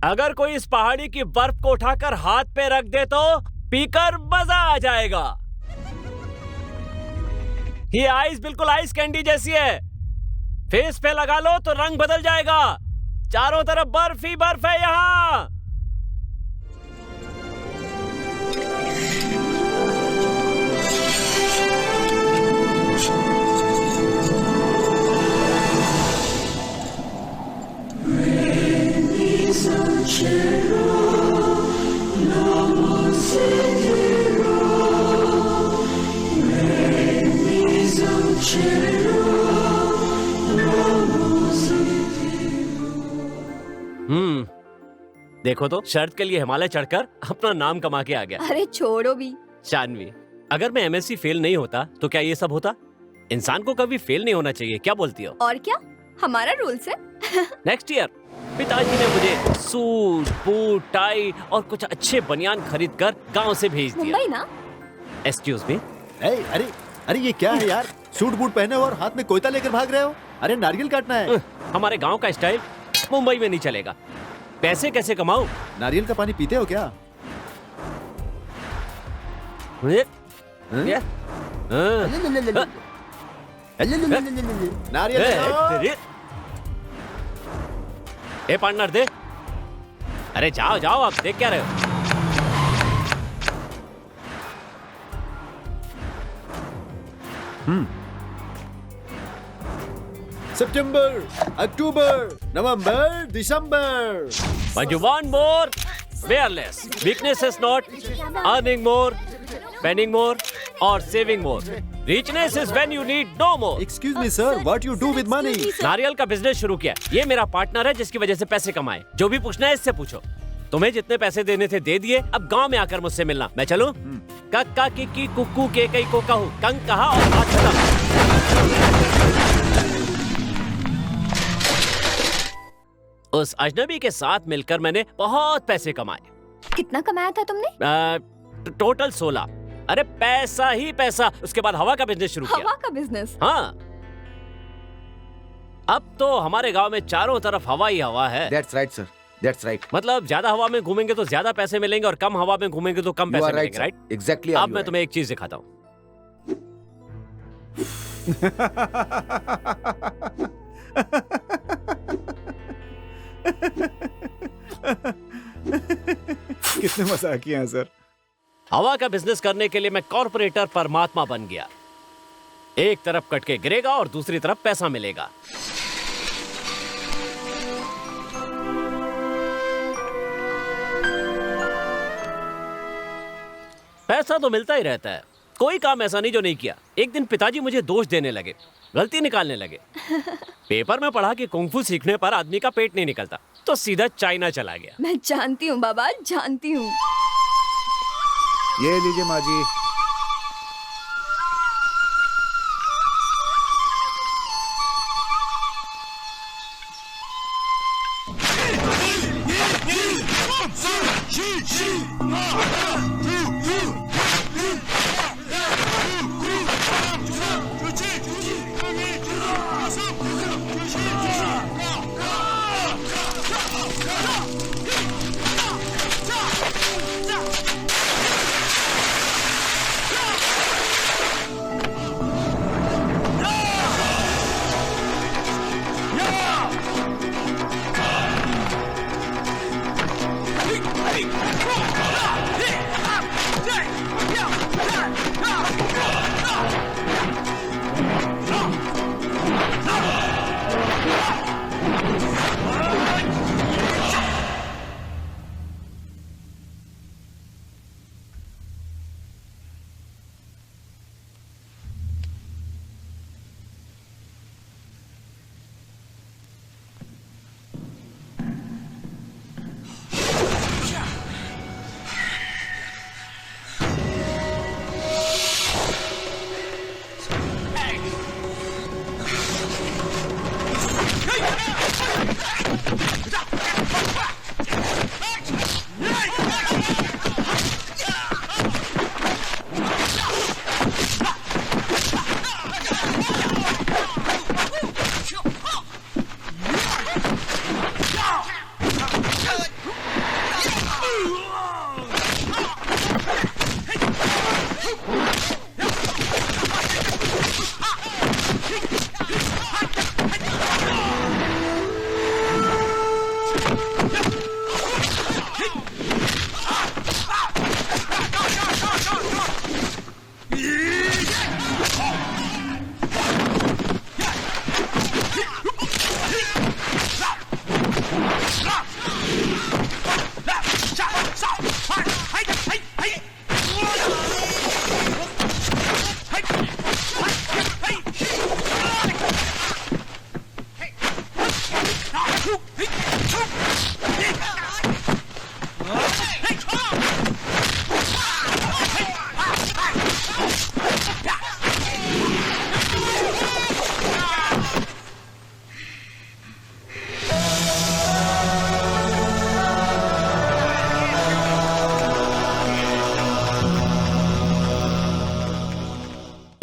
अगर कोई इस पहाड़ी की बर्फ को उठाकर हाथ पे रख दे तो पीकर मजा आ जाएगा। ये आइस बिल्कुल आइस कैंडी जैसी है, फेस पे लगा लो तो रंग बदल जाएगा। चारों तरफ बर्फ ही बर्फ है यहां। देखो तो शर्त के लिए हिमालय चढ़कर अपना नाम कमा के आ गया। अरे छोड़ो भी। शानवी, अगर मैं एमएससी फेल नहीं होता तो क्या ये सब होता? इंसान को कभी फेल नहीं होना चाहिए, क्या बोलती हो? और क्या, हमारा रूल्स है। नेक्स्ट ईयर पिताजी ने मुझे सूट, बूट, टाई और कुछ अच्छे बनियान खरीद कर गाँव से भेज दिया। मुंबई ना? Excuse me. अरे अरे ये क्या है यार, सूट बूट पहने हो और हाथ में कोयता लेकर भाग रहे हो? अरे नारियल काटना है। हमारे गांव का स्टाइल मुंबई में नहीं चलेगा। पैसे कैसे कमाऊं? नारियल का पानी पीते हो क्या? नारियल ए पार्टनर दे। अरे जाओ जाओ, आप देख क्या रहे हो? सितंबर, अक्टूबर, नवंबर, दिसंबर। But you want more? Bear less. Weakness is not earning more, spending more, or saving more. Richness is when you need no more. Excuse me, sir. What you do with money? नारियल का business शुरू किया। ये मेरा partner है जिसकी वजह से पैसे कमाए। जो भी पूछना है इससे पूछो। तुम्हें जितने पैसे देने थे दे दिए। अब गांव में आकर मुझसे मिलना। मैं चलूं? कक्का किक्की कुक्कू के कई को कहूँ। कंग कहा और बात खत्म। उस अजनबी के साथ मिलकर मैंने बहुत पैसे कमाए। कितना कमाया था तुमने? टोटल 16। अरे पैसा ही पैसा। उसके बाद हवा का बिजनेस शुरू किया। हवा का बिजनेस? हाँ, अब तो हमारे गांव में चारों तरफ हवा ही हवा है। That's right, sir. That's right. मतलब ज्यादा हवा में घूमेंगे तो ज्यादा पैसे मिलेंगे और कम हवा में घूमेंगे तो कम You पैसे are right, मिलेंगे, sir. राइट? Exactly. अब मैं तुम्हें एक चीज दिखाता हूँ। कितने मजाकी हैं सर। हवा का बिजनेस करने के लिए मैं कॉर्पोरेटर परमात्मा बन गया। एक तरफ कट के गिरेगा और दूसरी तरफ पैसा मिलेगा। पैसा तो मिलता ही रहता है। कोई काम ऐसा नहीं जो नहीं किया। एक दिन पिताजी मुझे दोष देने लगे, गलती निकालने लगे। पेपर में पढ़ा कि कुंफू सीखने पर आदमी का पेट नहीं निकलता, तो सीधा चाइना चला गया। मैं जानती हूँ बाबा, जानती हूँ। ये लीजिए माँ जी।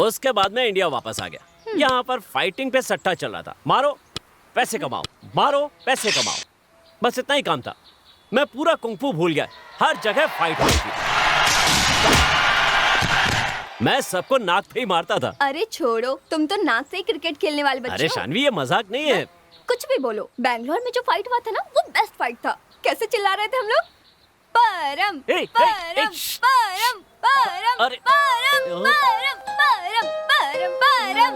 उसके बाद मैं इंडिया वापस आ गया। यहाँ पर फाइटिंग पे सट्टा चल रहा था। मारो पैसे कमाओ, मारो पैसे कमाओ, बस इतना ही काम था। मैं पूरा कुंफू भूल गया। हर जगह फाइट हो रही थी। मैं सबको नाक पे ही मारता था। अरे छोड़ो, तुम तो नाक से ही क्रिकेट खेलने वाले बच्चे अरे हो। शानवी, ये मजाक नहीं है। कुछ भी बोलो, बैंगलोर में जो फाइट हुआ था ना, वो बेस्ट फाइट था। कैसे चिल्ला रहे थे हम लोग? परम परम परम परम अरे परम परम परम परम परम।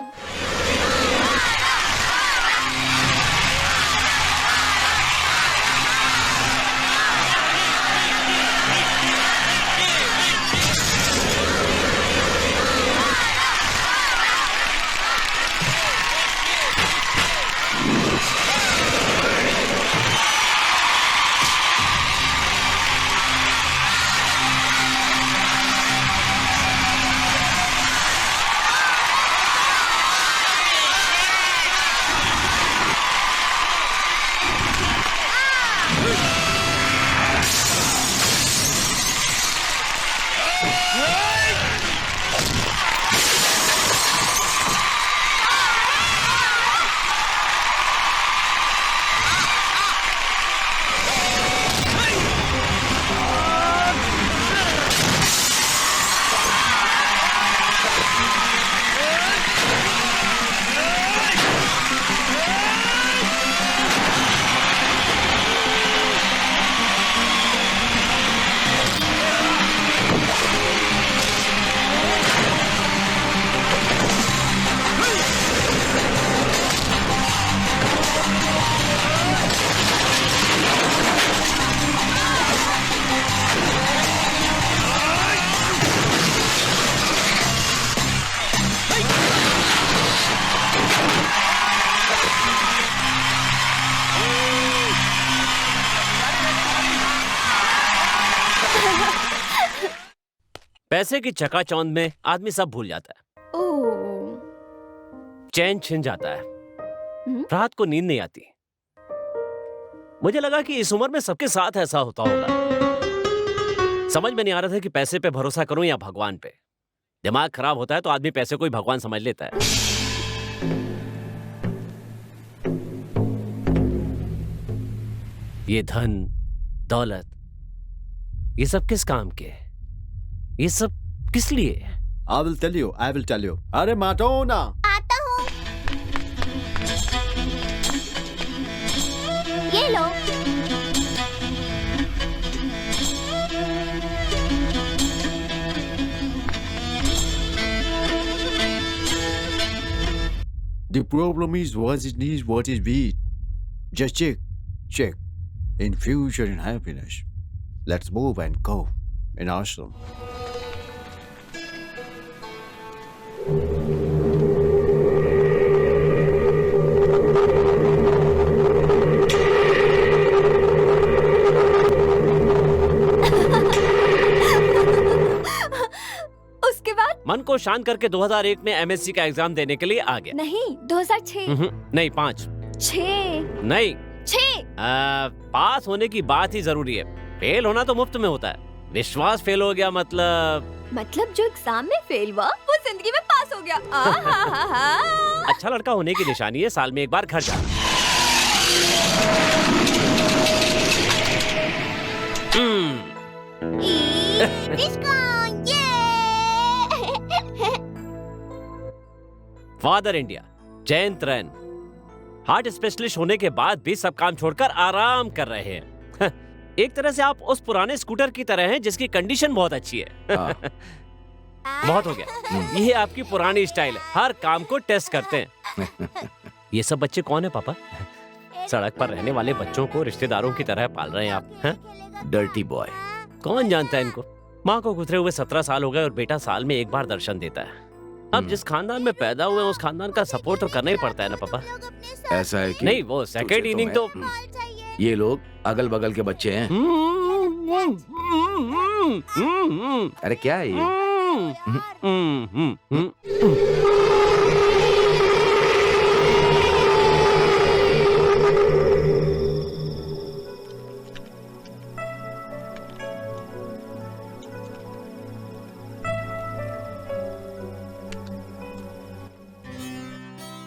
पैसे की चकाचौंध में आदमी सब भूल जाता है, ओह, चैन छिन जाता है, हम्म? रात को नींद नहीं आती। मुझे लगा कि इस उम्र में सबके साथ ऐसा होता होगा। समझ में नहीं आ रहा था कि पैसे पे भरोसा करूं या भगवान पे। दिमाग खराब होता है तो आदमी पैसे को ही भगवान समझ लेता है। ये धन दौलत, ये सब किस काम के? ये सब किस लिए? I will tell you, I will tell you. अरे माटोना, आता हूँ। ये लो। the problem is what it is, what is we. Just check. In future, in happiness. Let's move and go in ashram. उसके बाद मन को शांत करके 2001 में एमएससी का एग्जाम देने के लिए आ गया। नहीं, 2006। नहीं 5। 6। नहीं 6। पास होने की बात ही जरूरी है, फेल होना तो मुफ्त में होता है। विश्वास फेल हो गया मतलब जो एग्जाम में फेल हुआ वो जिंदगी में पास हो गया। अच्छा लड़का होने की निशानी है साल में एक बार घर जाना। फादर इंडिया जयंत रैन हार्ट स्पेशलिस्ट होने के बाद भी सब काम छोड़कर आराम कर रहे हैं। एक तरह से आप उस पुराने स्कूटर की तरह हैं जिसकी कंडीशन बहुत अच्छी है। बहुत हो गया, ये आपकी पुरानी स्टाइल है, हर काम को टेस्ट करते हैं। ये सब बच्चे कौन है पापा? सड़क पर रहने वाले बच्चों को रिश्तेदारों की तरह पाल रहे हैं आप। Dirty boy. कौन जानता है इनको? माँ को गुजरे हुए 17 साल हो गए और बेटा साल में एक बार दर्शन देता है। अब जिस खानदान में पैदा हुए उस खानदान का सपोर्ट तो करना ही पड़ता है ना पापा। ऐसा है कि नहीं, वो सेकेंड इनिंग तो ये लोग अगल बगल के बच्चे हैं। अरे क्या है ये?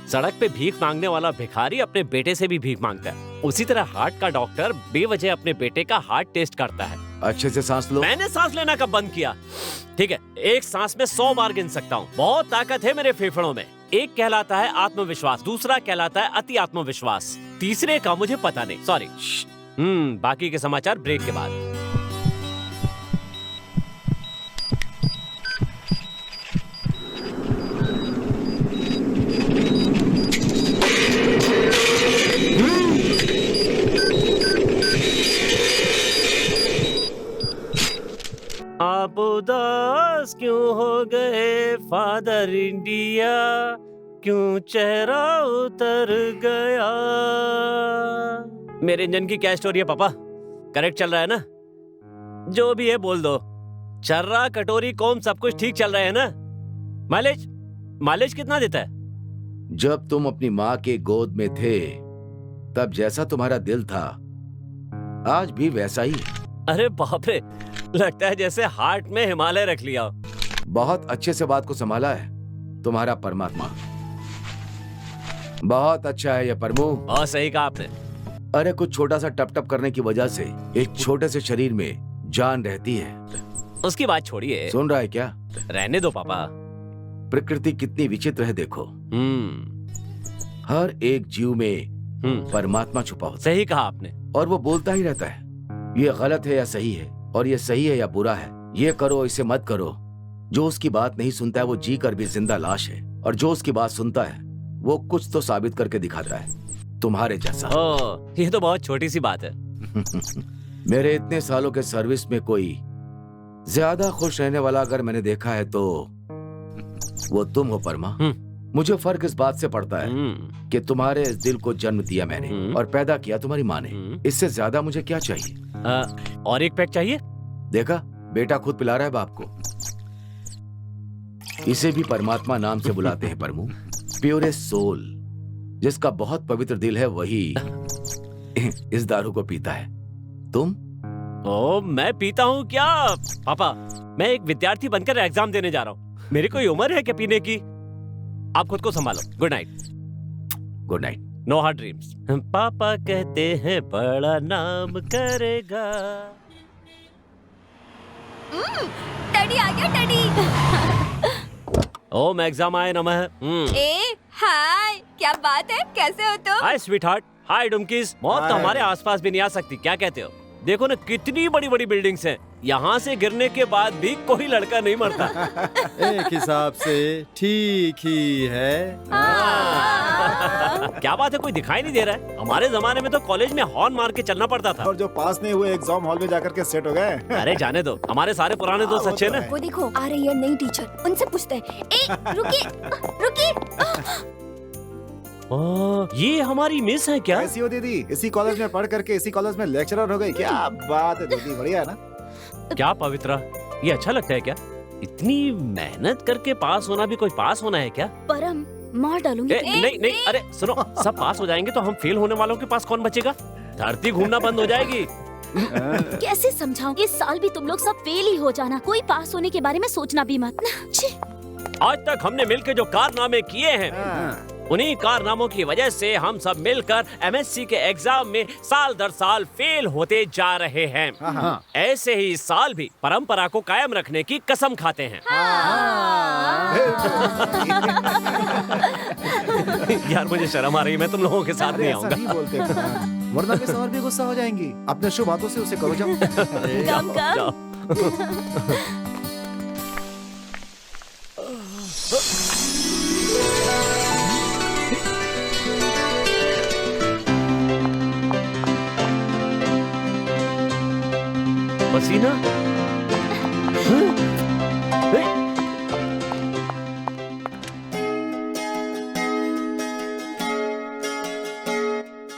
सड़क पे भीख मांगने वाला भिखारी अपने बेटे से भी भीख मांगता है, उसी तरह हार्ट का डॉक्टर बेवजह अपने बेटे का हार्ट टेस्ट करता है। अच्छे से सांस लो। मैंने सांस लेना कब बंद किया? ठीक है, एक सांस में 100 बार गिन सकता हूँ। बहुत ताकत है मेरे फेफड़ों में। एक कहलाता है आत्मविश्वास, दूसरा कहलाता है अति आत्मविश्वास, तीसरे का मुझे पता नहीं, सॉरी। बाकी के समाचार ब्रेक के बाद। आप उदास क्यों हो गए फादर इंडिया, क्यों चेहरा उतर गया? मेरे इंजन की क्या स्टोरी है पापा? करेक्ट चल रहा है ना? जो भी है बोल दो। चर्रा कटोरी कोम सब कुछ ठीक चल रहा है ना? माइलेज कितना देता है? जब तुम अपनी माँ के गोद में थे तब जैसा तुम्हारा दिल था आज भी वैसा ही है। अरे बाप रे, लगता है जैसे हार्ट में हिमालय रख लिया। बहुत अच्छे से बात को संभाला है तुम्हारा परमात्मा। बहुत अच्छा है ये परमू। बहुत सही कहा आपने। अरे कुछ छोटा सा टप टप करने की वजह से एक छोटे से शरीर में जान रहती है। उसकी बात छोड़िए। सुन रहा है क्या? रहने दो पापा। प्रकृति कितनी विचित्र है देखो। हर एक जीव में परमात्मा छुपा होता है। सही कहा आपने। और वो बोलता ही रहता है ये गलत है या सही है, और ये सही है या बुरा है, ये करो इसे मत करो। जो उसकी बात नहीं सुनता है वो जी कर भी जिंदा लाश है, और जो उसकी बात सुनता है वो कुछ तो साबित करके दिखाता है, तुम्हारे जैसा। ओह, ये तो बहुत छोटी सी बात है। मेरे इतने सालों के सर्विस में कोई ज्यादा खुश रहने वाला अगर मैंने देखा है तो वो तुम हो परमा। मुझे फर्क इस बात से पड़ता है कि तुम्हारे इस दिल को जन्म दिया मैंने और पैदा किया तुम्हारी माँ ने। इससे ज्यादा मुझे क्या चाहिए? और एक पैक चाहिए? देखा, बेटा खुद पिला रहा है बाप को। इसे भी परमात्मा नाम से बुलाते हैं प्रभु। प्योरेस्ट सोल, जिसका बहुत पवित्र दिल है, वही इस दारू को पीता है। तुम? ओ, मैं पीता हूँ क्या? पापा, मैं एक विद्यार्थी बनकर एग्जाम देने जा रहा हूँ। मेरी कोई उम्र है क्या पीने की? आप खुद को संभालो। Good night. Good night. No hard dreams. पापा कहते हैं बड़ा नाम करेगा। डैडी आ गया, डैडी। ओम एग्जाम आए नमः। ए हाय, क्या बात है, कैसे हो तुम? हाय स्वीट हार्ट। हाय डुमकीज। मौत तो हमारे आसपास भी नहीं आ सकती, क्या कहते हो? देखो ना कितनी बड़ी बड़ी बिल्डिंग्स हैं। यहाँ से गिरने के बाद भी कोई लड़का नहीं मरता। एक हिसाब से ठीक ही है। क्या बात है, कोई दिखाई नहीं दे रहा है? हमारे जमाने में तो कॉलेज में हॉर्न मार के चलना पड़ता था। और जो पास नहीं हुए एग्जाम हॉल में जाकर के सेट हो गए। अरे जाने दो, हमारे सारे पुराने दोस्त अच्छे ना। वो देखो आ रही है नई टीचर, उनसे पूछते हैं। ए रुकिए, रुकिए। ओह, ये हमारी मिस है क्या? कैसी हो दीदी? इसी कॉलेज में पढ़ करके इसी कॉलेज में लेक्चरर हो गई। क्या बात है दीदी, बढ़िया है ना? क्या पवित्रा, ये अच्छा लगता है क्या? इतनी मेहनत करके पास होना भी कोई पास होना है क्या? परम मार डालूंगी। नहीं नहीं, अरे सुनो, सब पास हो जाएंगे तो हम फेल होने वालों के पास कौन बचेगा? धरती घूमना बंद हो जाएगी। कैसे समझाऊं? इस साल भी तुम लोग सब फेल ही हो जाना। कोई पास होने के बारे में सोचना भी मत। आज तक हमने मिलकर जो कारनामे किए हैं, उन्हीं कारनामों की वजह से हम सब मिलकर एमएससी के एग्जाम में साल दर साल फेल होते जा रहे हैं। ऐसे ही इस साल भी परंपरा को कायम रखने की कसम खाते हैं। यार मुझे शर्म आ रही है, मैं तुम लोगों के साथ नहीं ऐसा आऊंगा। नहीं बोलते, वरना मिस और भी गुस्सा हो जाएंगी। अपने शुभ हाथों से उसे करो। जाओ। कम कम। जाओ। पसीना?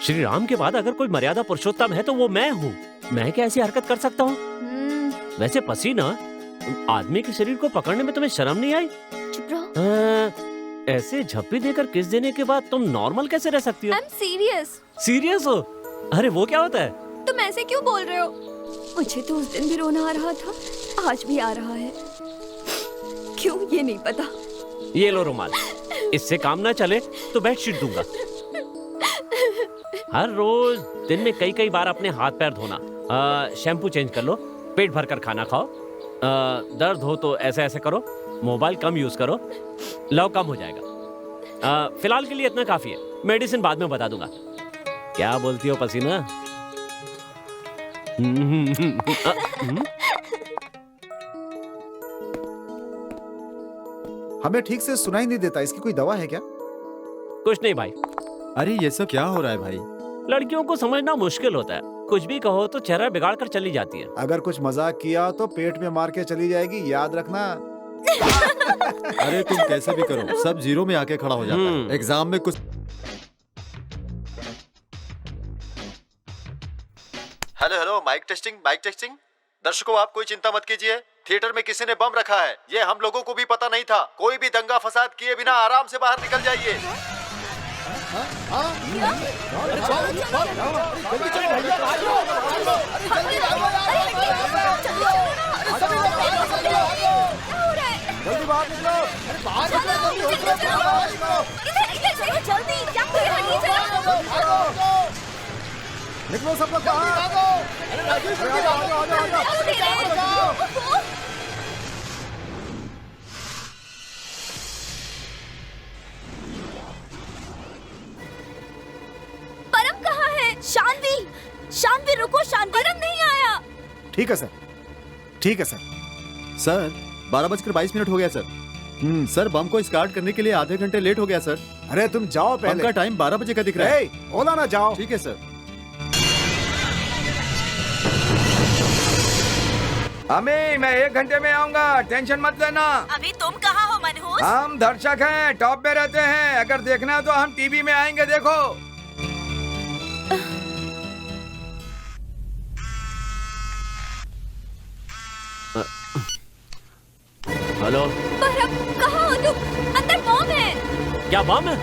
श्री राम के बाद अगर कोई मर्यादा पुरुषोत्तम है तो वो मैं हूँ। मैं क्या ऐसी हरकत कर सकता हूँ? वैसे पसीना, आदमी के शरीर को पकड़ने में तुम्हें शर्म नहीं आई? चुप रहो। ऐसे झप्पी देकर किस देने के बाद तुम नॉर्मल कैसे रह सकती हो? I am serious. सीरियस हो? अरे वो क्या होता है? तुम ऐसे क्यों बोल रहे हो? मुझे तो उस दिन भी रोना आ रहा था, आज भी आ रहा है। क्यों ये नहीं पता। ये लो रुमाल, इससे काम ना चले तो बेडशीट दूंगा। हर रोज दिन में कई कई बार अपने हाथ पैर धोना, शैम्पू चेंज कर लो, पेट भर कर खाना खाओ, दर्द हो तो ऐसे ऐसे करो, मोबाइल कम यूज करो, लव कम हो जाएगा। फिलहाल के लिए इतना काफी है, मेडिसिन बाद में बता दूंगा। क्या बोलती हो पसीना? हमें ठीक से सुनाई नहीं देता, इसकी कोई दवा है क्या? कुछ नहीं भाई। अरे ये सब क्या हो रहा है भाई? लड़कियों को समझना मुश्किल होता है, कुछ भी कहो तो चेहरा बिगाड़ कर चली जाती है। अगर कुछ मजाक किया तो पेट में मार के चली जाएगी, याद रखना। अरे तुम कैसे भी करो, सब जीरो में आके खड़ा हो जाता है। एग्जाम में कुछ। Hello hello, mic testing, mic testing. दर्शकों आप कोई चिंता मत कीजिए, थिएटर में किसी ने बम रखा है, ये हम लोगों को भी पता नहीं था। कोई भी दंगा फसाद किए बिना आराम से बाहर निकल जाइए। जल्दी बाहर निकलो। जल्दी निकलो सब लोग बाहर। परम कहाँ है? शानवी, शानवी रुको। शानवी परम नहीं आया। ठीक है सर, ठीक है सर। सर 12:22 हो गया सर। सर बम को स्टार्ट करने के लिए आधे घंटे लेट हो गया सर। अरे तुम जाओ बम पहले। का टाइम 12 बजे का दिख रहा है। ओला ना जाओ। ठीक है सर। अमी, मैं 1 घंटे में आऊंगा, टेंशन मत लेना। अभी तुम कहाँ हो मनहूस? हम दर्शक हैं, टॉप पे रहते हैं। अगर देखना है तो हम टीवी में आएंगे, देखो। हेलो, परम कहाँ क्या बम है?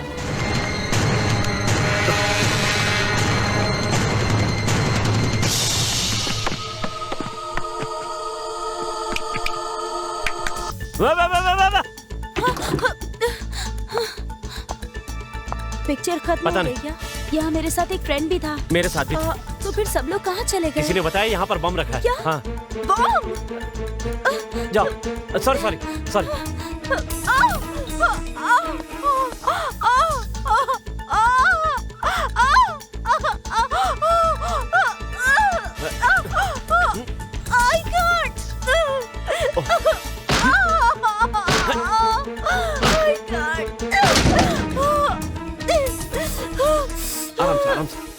वाह वाह वाह वाह वाह! पिक्चर खत्म पता हो गई नहीं। क्या? यहाँ मेरे साथ एक फ्रेंड भी था। मेरे साथ भी। तो फिर सब लोग कहाँ चले गए? किसी ने बताया यहाँ पर बम रखा है। क्या? हाँ, बम! जाओ। Sorry sorry sorry. आराम से आराम से।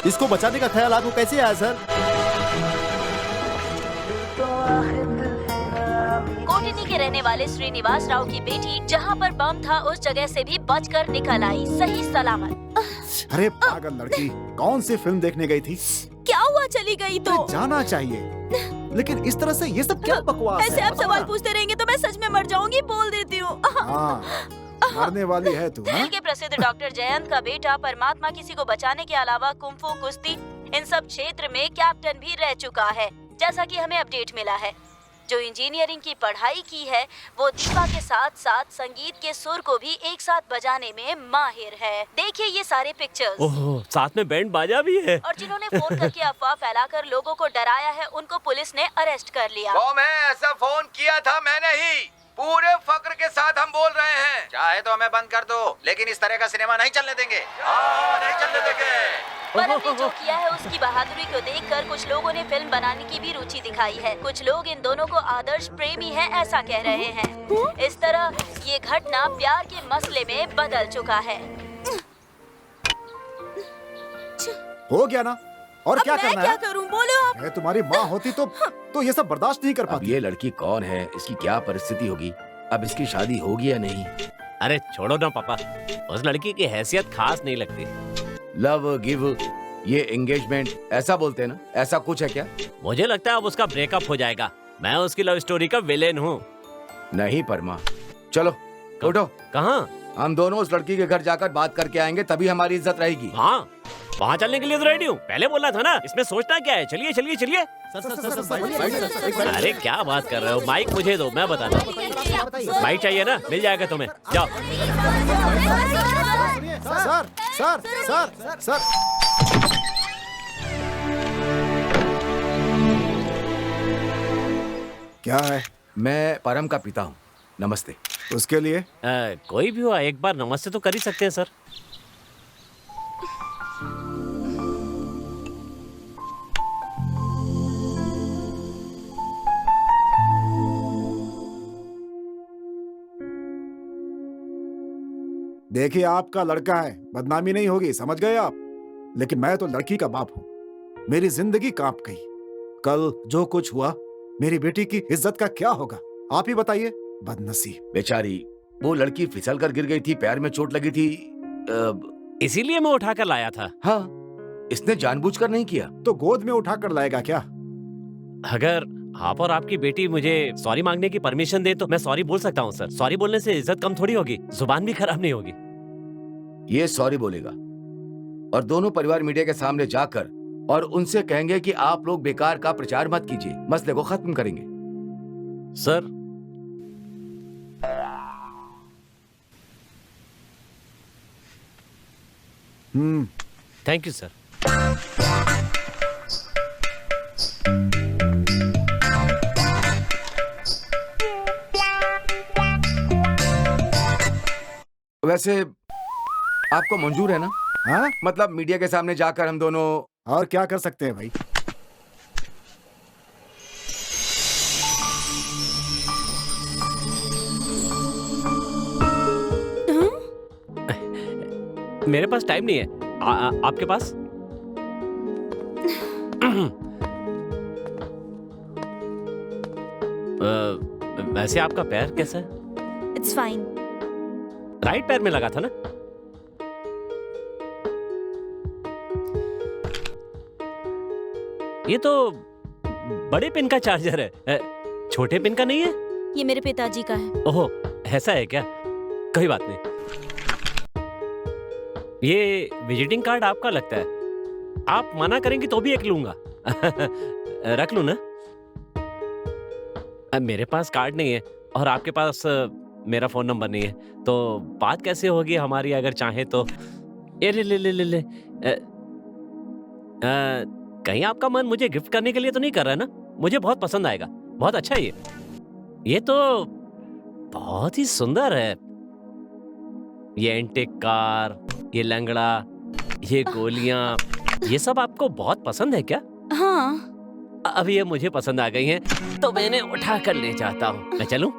इसको बचाने का ख्याल आपको कैसे आया सर? कोटिनी के रहने वाले श्रीनिवास राव की बेटी जहाँ पर बम था उस जगह से भी बचकर निकल आई, सही सलामत। अरे पागल लड़की, कौन सी फिल्म देखने गई थी? क्या हुआ, चली गई तो? जाना चाहिए, लेकिन इस तरह से ये सब क्या बकवास है? ऐसे आप सवाल पूछते रहेंगे तो मैं सच में मर जाऊंगी, बोल देती हूँ। हाँ, मरने वाली है तू। दिल्ली के प्रसिद्ध डॉक्टर जयंत का बेटा परमात्मा किसी को बचाने के अलावा कुंफू, कुश्ती इन सब क्षेत्र में कैप्टन भी रह चुका है। जैसा कि हमें अपडेट मिला है, जो इंजीनियरिंग की पढ़ाई की है वो दीपा के साथ साथ संगीत के सुर को भी एक साथ बजाने में माहिर है। देखिए ये सारे पिक्चर्स। ओह, साथ में बैंड बाजा भी है। और जिन्होंने फोन करके अफवाह फैलाकर लोगों को डराया है उनको पुलिस ने अरेस्ट कर लिया। वो मैं ऐसा फोन किया था मैंने ही, पूरे फक्र के साथ हम बोल रहे हैं। चाहे तो हमें बंद कर दो, लेकिन इस तरह का सिनेमा नहीं चलने देंगे। नहीं चलने देंगे। पर हमने जो किया है उसकी बहादुरी को देखकर कुछ लोगों ने फिल्म बनाने की भी रुचि दिखाई है। कुछ लोग इन दोनों को आदर्श प्रेमी हैं ऐसा कह रहे हैं। इस तरह ये घटना प्यार के मसले में बदल चुका है। हो गया ना, और क्या करना है? करूं, बोलो आप। मैं तुम्हारी माँ होती तो ये सब बर्दाश्त नहीं कर अब पाती। ये लड़की कौन है, इसकी क्या परिस्थिति होगी, अब इसकी शादी होगी या नहीं? अरे छोड़ो ना पापा, उस लड़की की हैसियत खास नहीं लगती। लव गिव, ये एंगेजमेंट ऐसा बोलते हैं ना, ऐसा कुछ है क्या? मुझे लगता है अब उसका ब्रेकअप हो जाएगा। मैं उसकी लव स्टोरी का विलेन हूँ। नहीं परमा, चलो उठो, कहाँ? हम दोनों उस लड़की के घर जाकर बात करके आएंगे, तभी हमारी इज्जत रहेगी। हाँ, वहाँ चलने के लिए तो रेडी हूँ। पहले बोलना था ना, इसमें सोचना क्या है। चलिए चलिए चलिए। अरे क्या बात कर रहे हो, माइक मुझे दो, मैं बताता हूँ। माइक चाहिए ना, मिल जाएगा तुम्हें, जाओ। सर सर सर सर, क्या है? मैं परम का पिता हूँ, नमस्ते। उसके लिए कोई भी हो, एक बार नमस्ते तो कर ही सकते हैं सर। देखिए, आपका लड़का है, बदनामी नहीं होगी, समझ गए आप? लेकिन मैं तो लड़की का बाप हूँ, मेरी जिंदगी कांप गई। कल जो कुछ हुआ, मेरी बेटी की इज्जत का क्या होगा, आप ही बताइए। बदनसीब बेचारी, वो लड़की फिसल कर गिर गई थी, पैर में चोट लगी थी, इसीलिए मैं उठाकर लाया था। हाँ, इसने जानबूझकर नहीं किया। तो गोद में उठा कर लाएगा क्या? अगर आप और आपकी बेटी मुझे सॉरी मांगने की परमिशन दे तो मैं सॉरी बोल सकता हूँ सर। सॉरी बोलने से इज्जत कम थोड़ी होगी, जुबान भी खराब नहीं होगी। ये सॉरी बोलेगा और दोनों परिवार मीडिया के सामने जाकर और उनसे कहेंगे कि आप लोग बेकार का प्रचार मत कीजिए, मसले को खत्म करेंगे। Sir, thank you sir. वैसे आपको मंजूर है ना? हाँ, मतलब मीडिया के सामने जाकर हम दोनों। और क्या कर सकते हैं भाई? मेरे पास टाइम नहीं है। आपके पास? वैसे आपका पैर कैसा है? It's fine. राइट पैर में लगा था ना? ये तो बड़े पिन का चार्जर है, छोटे पिन का नहीं है। ये मेरे पिताजी का है। ओहो, ऐसा है क्या? कोई बात नहीं। ये विजिटिंग कार्ड आपका लगता है। आप मना करेंगी तो भी एक लूंगा। रख लूं ना? मेरे पास कार्ड नहीं है और आपके पास मेरा फोन नंबर नहीं है, तो बात कैसे होगी हमारी अगर चाहे तो? ये ले। कहीं आपका मन मुझे गिफ्ट करने के लिए तो नहीं कर रहा है ना? मुझे बहुत पसंद आएगा, बहुत अच्छा है ये तो बहुत ही सुंदर है। ये एंटिक कार, ये लंगड़ा, ये गोलियां, ये सब आपको बहुत पसंद है क्या? हाँ। अब ये मुझे पसंद आ गई हैं, तो मैंने उठा कर ले जाता हूँ। मैं चलूं?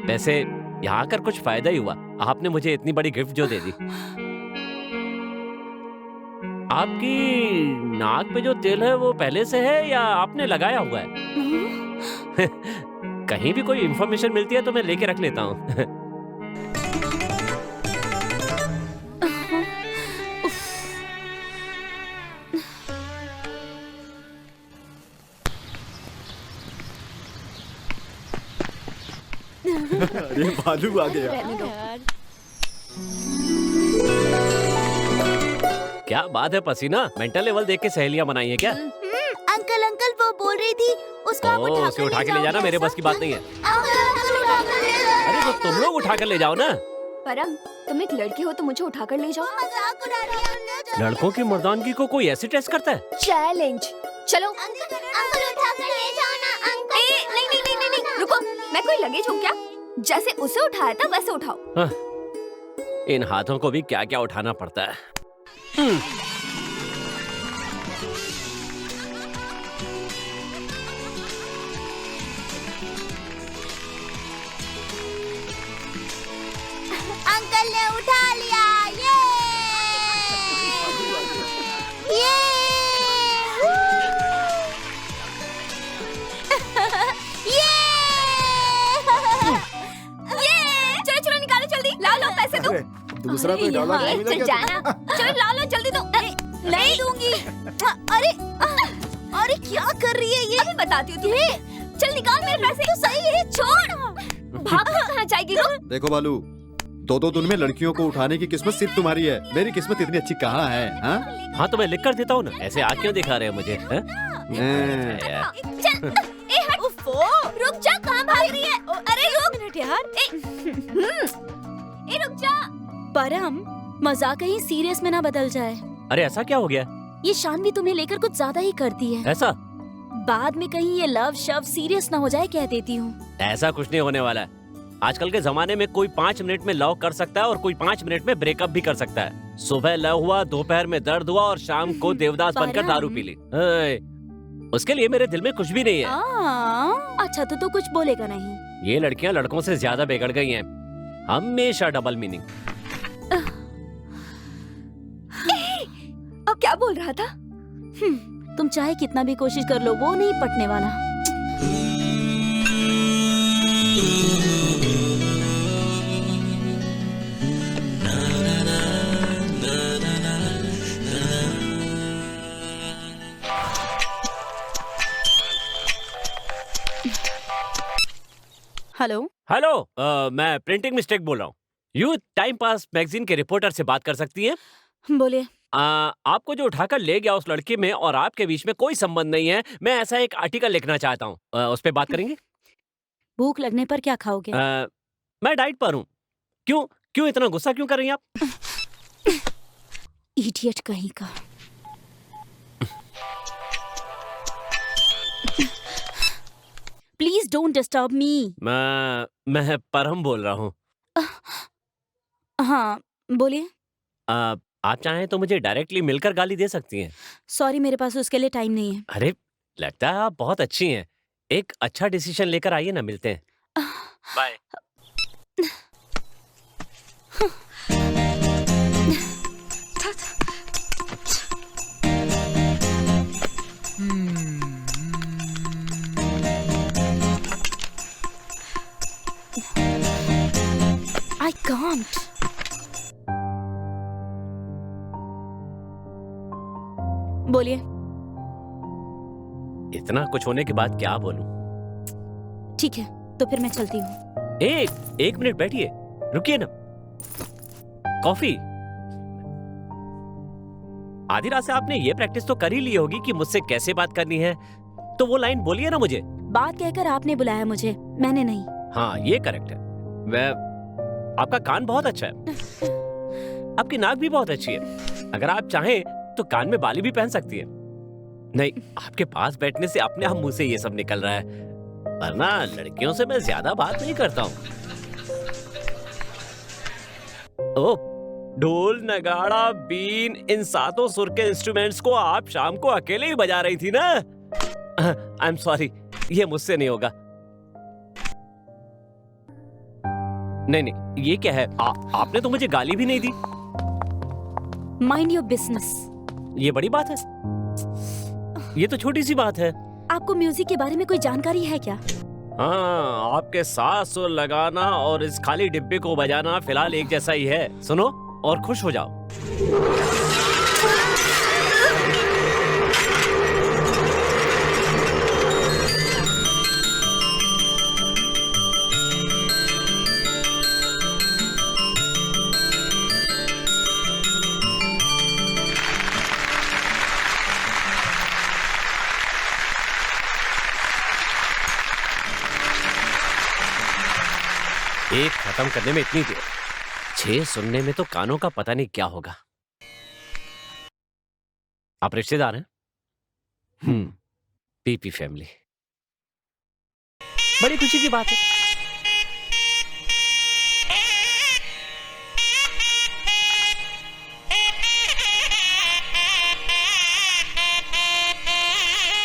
वैसे यहाँ आकर कुछ फायदा ही हुआ, आपने मुझे इतनी बड़ी गिफ्ट जो दे दी। आपकी नाक पे जो तेल है वो पहले से है या आपने लगाया हुआ है? कहीं भी कोई इंफॉर्मेशन मिलती है तो मैं लेके रख लेता हूँ। अरे भालू आ गया। क्या बात है पसीना, मेंटल लेवल देख के सहेलियां बनाई है क्या? अंकल अंकल वो बोल रही थी उसको उसे उठा के ले जाना, मेरे बस की बात नहीं है। अरे तो तुम लोग उठा कर ले जाओ ना। परम, तुम एक लड़के हो तो मुझे उठाकर ले जाओ। लड़कों की मर्दानगी को कोई ऐसे टेस्ट करता है? चैलेंज। चलो अंकल उठाकर ले जाओ ना अंकल। नहीं, रुको, मैं कोई लगेज हूँ क्या? जैसे उसे उठाया था वैसे उठाओ। इन हाथों को भी क्या क्या उठाना पड़ता है। अंकल ने उठा लिया। ये चलो निकालो जल्दी। लो पैसे दो। दूसरा कोई डायलॉग नहीं मिला क्या जाना। चलो लो जल्दी दो। नहीं दूंगी। अरे क्या कर रही है ये? अभी बताती हूँ तुम्हें। चल निकाल मेरे पैसे। तो सही है, छोड़। भाग कहाँ जाएगी तू? देखो बालू, दो दिन में लड़कियों को उठाने की किस्मत सिर्फ तुम्हारी है, मेरी किस्मत इतनी अच्छी कहाँ है? हाँ तो मैं लिख कर देता हूँ ना, ऐसे आँख क्यों दिखा रहे हैं मुझे? चल, हट। रुक जा, कहाँ भाग रही है? अरे रुक मिनट यार। रुक जा। परम, मजाक कहीं सीरियस में ना बदल जाए। अरे ऐसा क्या हो गया? ये शानवी तुम्हें लेकर कुछ ज्यादा ही करती है। ऐसा? बाद में कहीं ये लव शव सीरियस ना हो जाए, कह देती हूँ। ऐसा कुछ नहीं होने वाला है। आजकल के जमाने में कोई 5 मिनट में लव कर सकता है और कोई 5 मिनट में ब्रेकअप भी कर सकता है। सुबह लव हुआ, दोपहर में दर्द हुआ और शाम को देवदास बनकर दारू पी ली। उसके लिए मेरे दिल में कुछ भी नहीं है। अच्छा तो कुछ बोलेगा नहीं। ये लड़कियां लड़कों से ज्यादा बिगड़ गई हैं। हमेशा डबल मीनिंग। अब क्या बोल रहा था? तुम चाहे कितना भी कोशिश कर लो, वो नहीं पटने वाला। हेलो, मैं प्रिंटिंग मिस्टेक बोल रहा हूँ। यू टाइम पास मैगजीन के रिपोर्टर से बात कर सकती हैं? बोलिए। आपको जो उठाकर ले गया उस लड़के में और आपके बीच में कोई संबंध नहीं है। मैं ऐसा एक आर्टिकल लिखना चाहता हूँ, उस पे बात करेंगे? भूख लगने पर क्या खाओगे? मैं डाइट पर हूँ। क्यों इतना गुस्सा क्यों कर रही हैं आप? इडियट कहीं का। Please don't disturb me. मैं परम बोल रहा हूँ। हाँ बोलिए। आप चाहें तो मुझे डायरेक्टली मिलकर गाली दे सकती हैं। सॉरी, मेरे पास उसके लिए टाइम नहीं है। अरे लगता है आप बहुत अच्छी हैं। एक अच्छा डिसीजन लेकर आइए ना, मिलते हैं। बाय। I can't. बोलिए। इतना कुछ होने के बाद क्या बोलूं? ठीक है, तो फिर मैं चलती हूँ। एक मिनट बैठिए, रुकिए ना। कॉफी। आधी रात से आपने ये प्रैक्टिस तो कर ही ली होगी कि मुझसे कैसे बात करनी है, तो वो लाइन बोलिए ना मुझे। बात कहकर आपने बुलाया मुझे, मैंने नहीं। हाँ, ये करेक्ट है। आपका कान बहुत अच्छा है, आपकी नाक भी बहुत अच्छी है। अगर आप चाहें तो कान में बाली भी पहन सकती है। नहीं, आपके पास बैठने से अपने आप मुंह से ये सब निकल रहा है, वरना लड़कियों से मैं ज्यादा बात नहीं करता हूँ। ओह, ढोल, नगाड़ा, बीन, इन सातों सुर के इंस्ट्रूमेंट्स को आप शाम को अकेले ही बजा रही थी ना? आई एम सॉरी, ये मुझसे नहीं होगा। नहीं, ये क्या है? आपने तो मुझे गाली भी नहीं दी। Mind your business. ये बड़ी बात है? ये तो छोटी सी बात है। आपको म्यूजिक के बारे में कोई जानकारी है क्या? हाँ, आपके साथ सुर लगाना और इस खाली डिब्बे को बजाना फिलहाल एक जैसा ही है। सुनो और खुश हो जाओ। एक खत्म करने में इतनी देर, 6 सुनने में तो कानों का पता नहीं क्या होगा। आप रिश्तेदार हैं? पीपी फैमिली, बड़ी खुशी की बात है।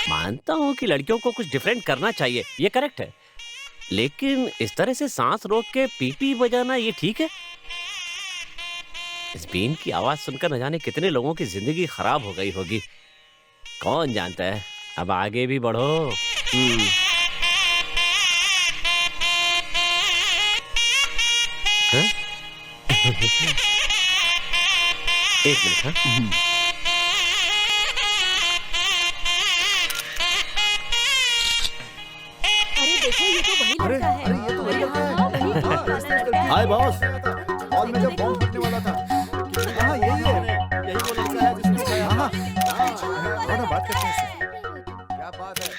मानता हूं कि लड़कियों को कुछ डिफरेंट करना चाहिए, ये करेक्ट है, लेकिन इस तरह से सांस रोक के पीपी बजाना ये ठीक है? इस बीन की आवाज सुनकर न जाने कितने लोगों की जिंदगी खराब हो गई होगी, कौन जानता है। अब आगे भी बढ़ो। हाँ? एक मिनट। हाँ? देखो, ये तो वही लड़का है। ये तो वही लड़का है। हाय बॉस, हॉल में जब बॉम्ब फटने वाला था। हाँ, यही वो लड़का है जिसने सिखाया। हाँ, बात करते हैं इससे। क्या बात है?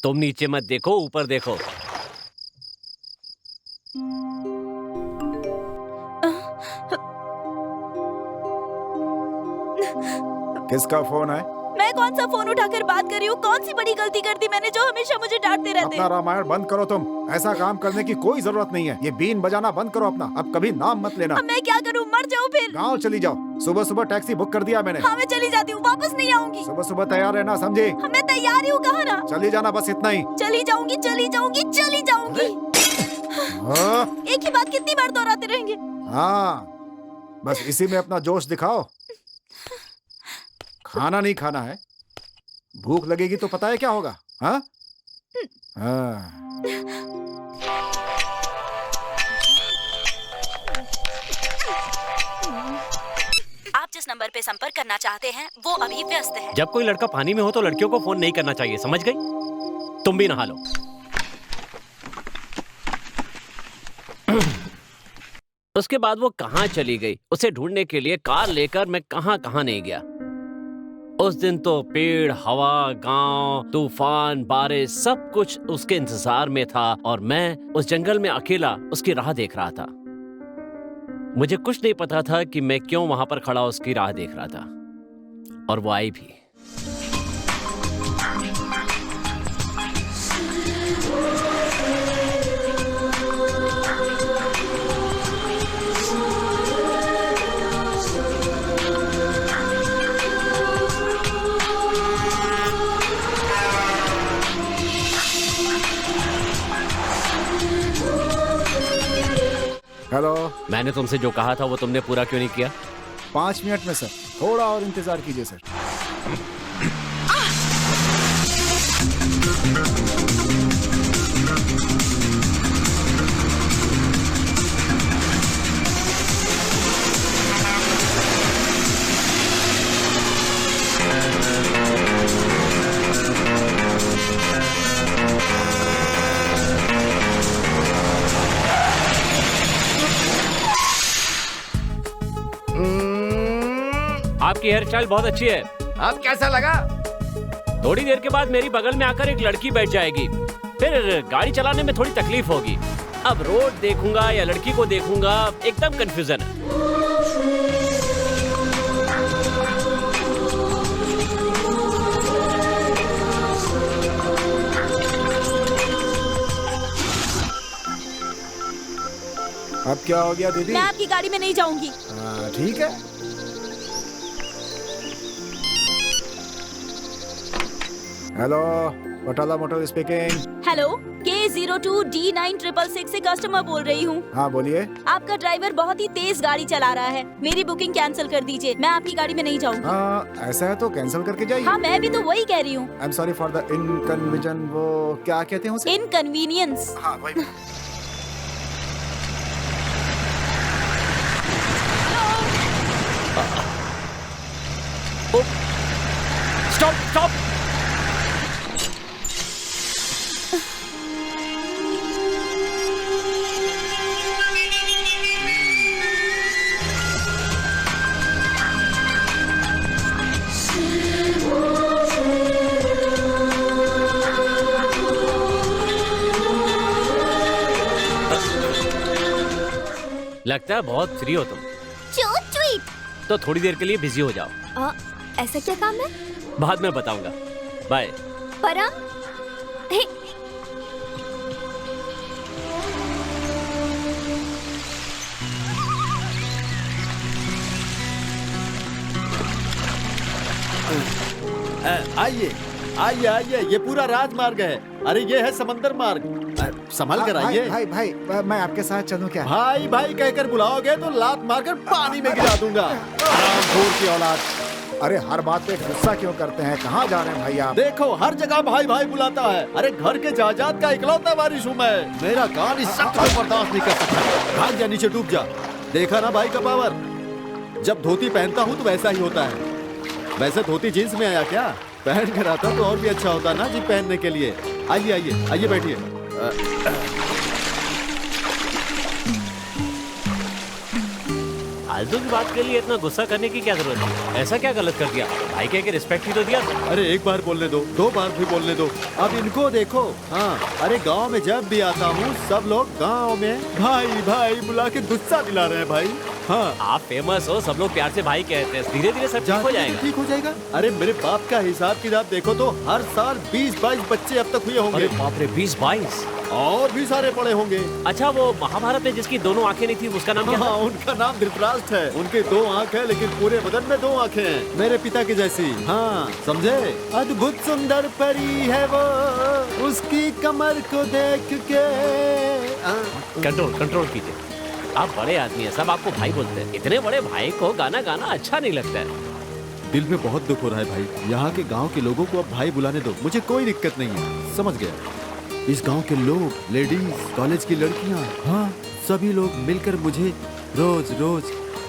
तुम नीचे मत देखो, ऊपर देखो। किसका फोन है? मैं कौन सा फोन उठाकर बात कर रही हूँ? कौन सी बड़ी गलती कर दी मैंने जो हमेशा मुझे डांटते रहते? अपना रामायण बंद करो तुम। ऐसा काम करने की कोई जरूरत नहीं है। ये बीन बजाना बंद करो अपना। अब कभी नाम मत लेना। अब मैं क्या करूँ? मर जाऊँ फिर? गाँव चली जाओ। सुबह सुबह टैक्सी बुक कर दिया मैंने। हाँ, मैं चली जाती हूँ, वापस नहीं आऊंगी। सुबह सुबह तैयार रहना, समझी? मैं तैयार हूँ, कहा ना। चली जाना, बस इतना ही। चली जाऊंगी, चली जाऊंगी, चली जाऊंगी। एक ही बात कितनी बार दोहराते रहेंगे? हाँ, बस इसी में अपना जोश दिखाओ। खाना नहीं खाना है, भूख लगेगी तो पता है क्या होगा? हाँ? आप जिस नंबर पे संपर्क करना चाहते हैं वो अभी व्यस्त है। जब कोई लड़का पानी में हो तो लड़कियों को फोन नहीं करना चाहिए, समझ गई? तुम भी नहा लो। उसके बाद वो कहाँ चली गई, उसे ढूंढने के लिए कार लेकर मैं कहाँ कहाँ नहीं गया। उस दिन तो पेड़, हवा, गांव, तूफान, बारिश सब कुछ उसके इंतजार में था और मैं उस जंगल में अकेला उसकी राह देख रहा था। मुझे कुछ नहीं पता था कि मैं क्यों वहां पर खड़ा उसकी राह देख रहा था, और वो आई भी। हेलो। मैंने तुमसे जो कहा था वो तुमने पूरा क्यों नहीं किया? 5 मिनट में सर, थोड़ा और इंतजार कीजिए सर। आपकी हेयर स्टाइल बहुत अच्छी है। अब कैसा लगा? थोड़ी देर के बाद मेरी बगल में आकर एक लड़की बैठ जाएगी, फिर गाड़ी चलाने में थोड़ी तकलीफ होगी। अब रोड देखूंगा या लड़की को देखूंगा, एकदम कंफ्यूजन है। अब क्या हो गया दीदी? मैं आपकी गाड़ी में नहीं जाऊंगी। ठीक है। Hello, Patala motor speaking. Hello, K02D9666 से कस्टमर बोल रही हूँ। हाँ बोलिए। आपका ड्राइवर बहुत ही तेज गाड़ी चला रहा है, मेरी बुकिंग कैंसिल कर दीजिए। मैं आपकी गाड़ी में नहीं जाऊंगी। हाँ ऐसा है तो कैंसिल करके जाइए। हाँ मैं भी तो वही कह रही हूँ। I am sorry for the inconvenience. वो क्या कहते हैं उसे? इनकन्वीनियंस। हाँ वही। Stop stop. लगता है बहुत फ्री हो तुम, So sweet। तो थोड़ी देर के लिए बिजी हो जाओ। ऐसा क्या काम है? बाद में बताऊंगा। बाय। परम, हे, आइए आइए आइए, ये पूरा राजमार्ग है। अरे ये है समंदर मार्ग। संभल कर आइए। भाई भाई मैं आपके साथ चलूं क्या? भाई भाई कहकर बुलाओगे तो लात मारकर पानी में गिरा दूंगा। हरामखोर की औलाद। अरे हर बात पे गुस्सा क्यों करते हैं? कहाँ जा रहे हैं भाई आप? देखो हर जगह भाई भाई बुलाता है। अरे घर के जायदाद का इकलौता वारिस हूँ मैं। मेरा कान इस सख्त को बर्दाश्त नहीं कर सकता। भाग जा, नीचे डूब जा। देखा ना भाई का पावर। जब धोती पहनता हूँ तो वैसा ही होता है। वैसे धोती जींस में आया क्या? पहन कर आता तो और भी अच्छा होता ना जी पहनने के लिए। आइए आइए आइए बैठिए। फालतू की बात के लिए इतना गुस्सा करने की क्या जरूरत है? ऐसा क्या गलत कर दिया? भाई कह के रिस्पेक्ट ही तो दिया था। अरे एक बार बोलने दो, दो बार भी बोलने दो। अब इनको देखो। हाँ अरे गांव में जब भी आता हूँ सब लोग गांव में भाई भाई बुला के गुस्सा दिला रहे हैं भाई। हाँ आप फेमस हो, सब लोग प्यार से भाई कहते हैं। धीरे धीरे सब ठीक हो जाएगा। ठीक हो जाएगा। अरे मेरे बाप का हिसाब किताब देखो तो हर साल 20-22 बच्चे अब तक हुए होंगे। अरे बाप रे, 20-22 और भी सारे पड़े होंगे। अच्छा वो महाभारत में जिसकी दोनों आंखें नहीं थी उसका नाम क्या था? हाँ उनका नाम धृतराष्ट्र है। उनके 2 आंख है लेकिन पूरे बदन में 2 आंखें हैं, मेरे पिता की जैसी। हाँ समझे? अद्भुत सुंदर परी है वो, उसकी कमर को देख के। कंट्रोल कंट्रोल कीजिए। आप बड़े आदमी हैं, सब आपको भाई बोलते हैं। इतने बड़े भाई को गाना गाना अच्छा नहीं लगता है। दिल में बहुत दुख हो रहा है भाई। यहाँ के गांव के लोगों को अब भाई बुलाने दो, मुझे कोई दिक्कत नहीं है। समझ गया? इस गांव के लोग, लेडीज, कॉलेज की लड़कियाँ, हाँ सभी लोग मिलकर मुझे रोज रोज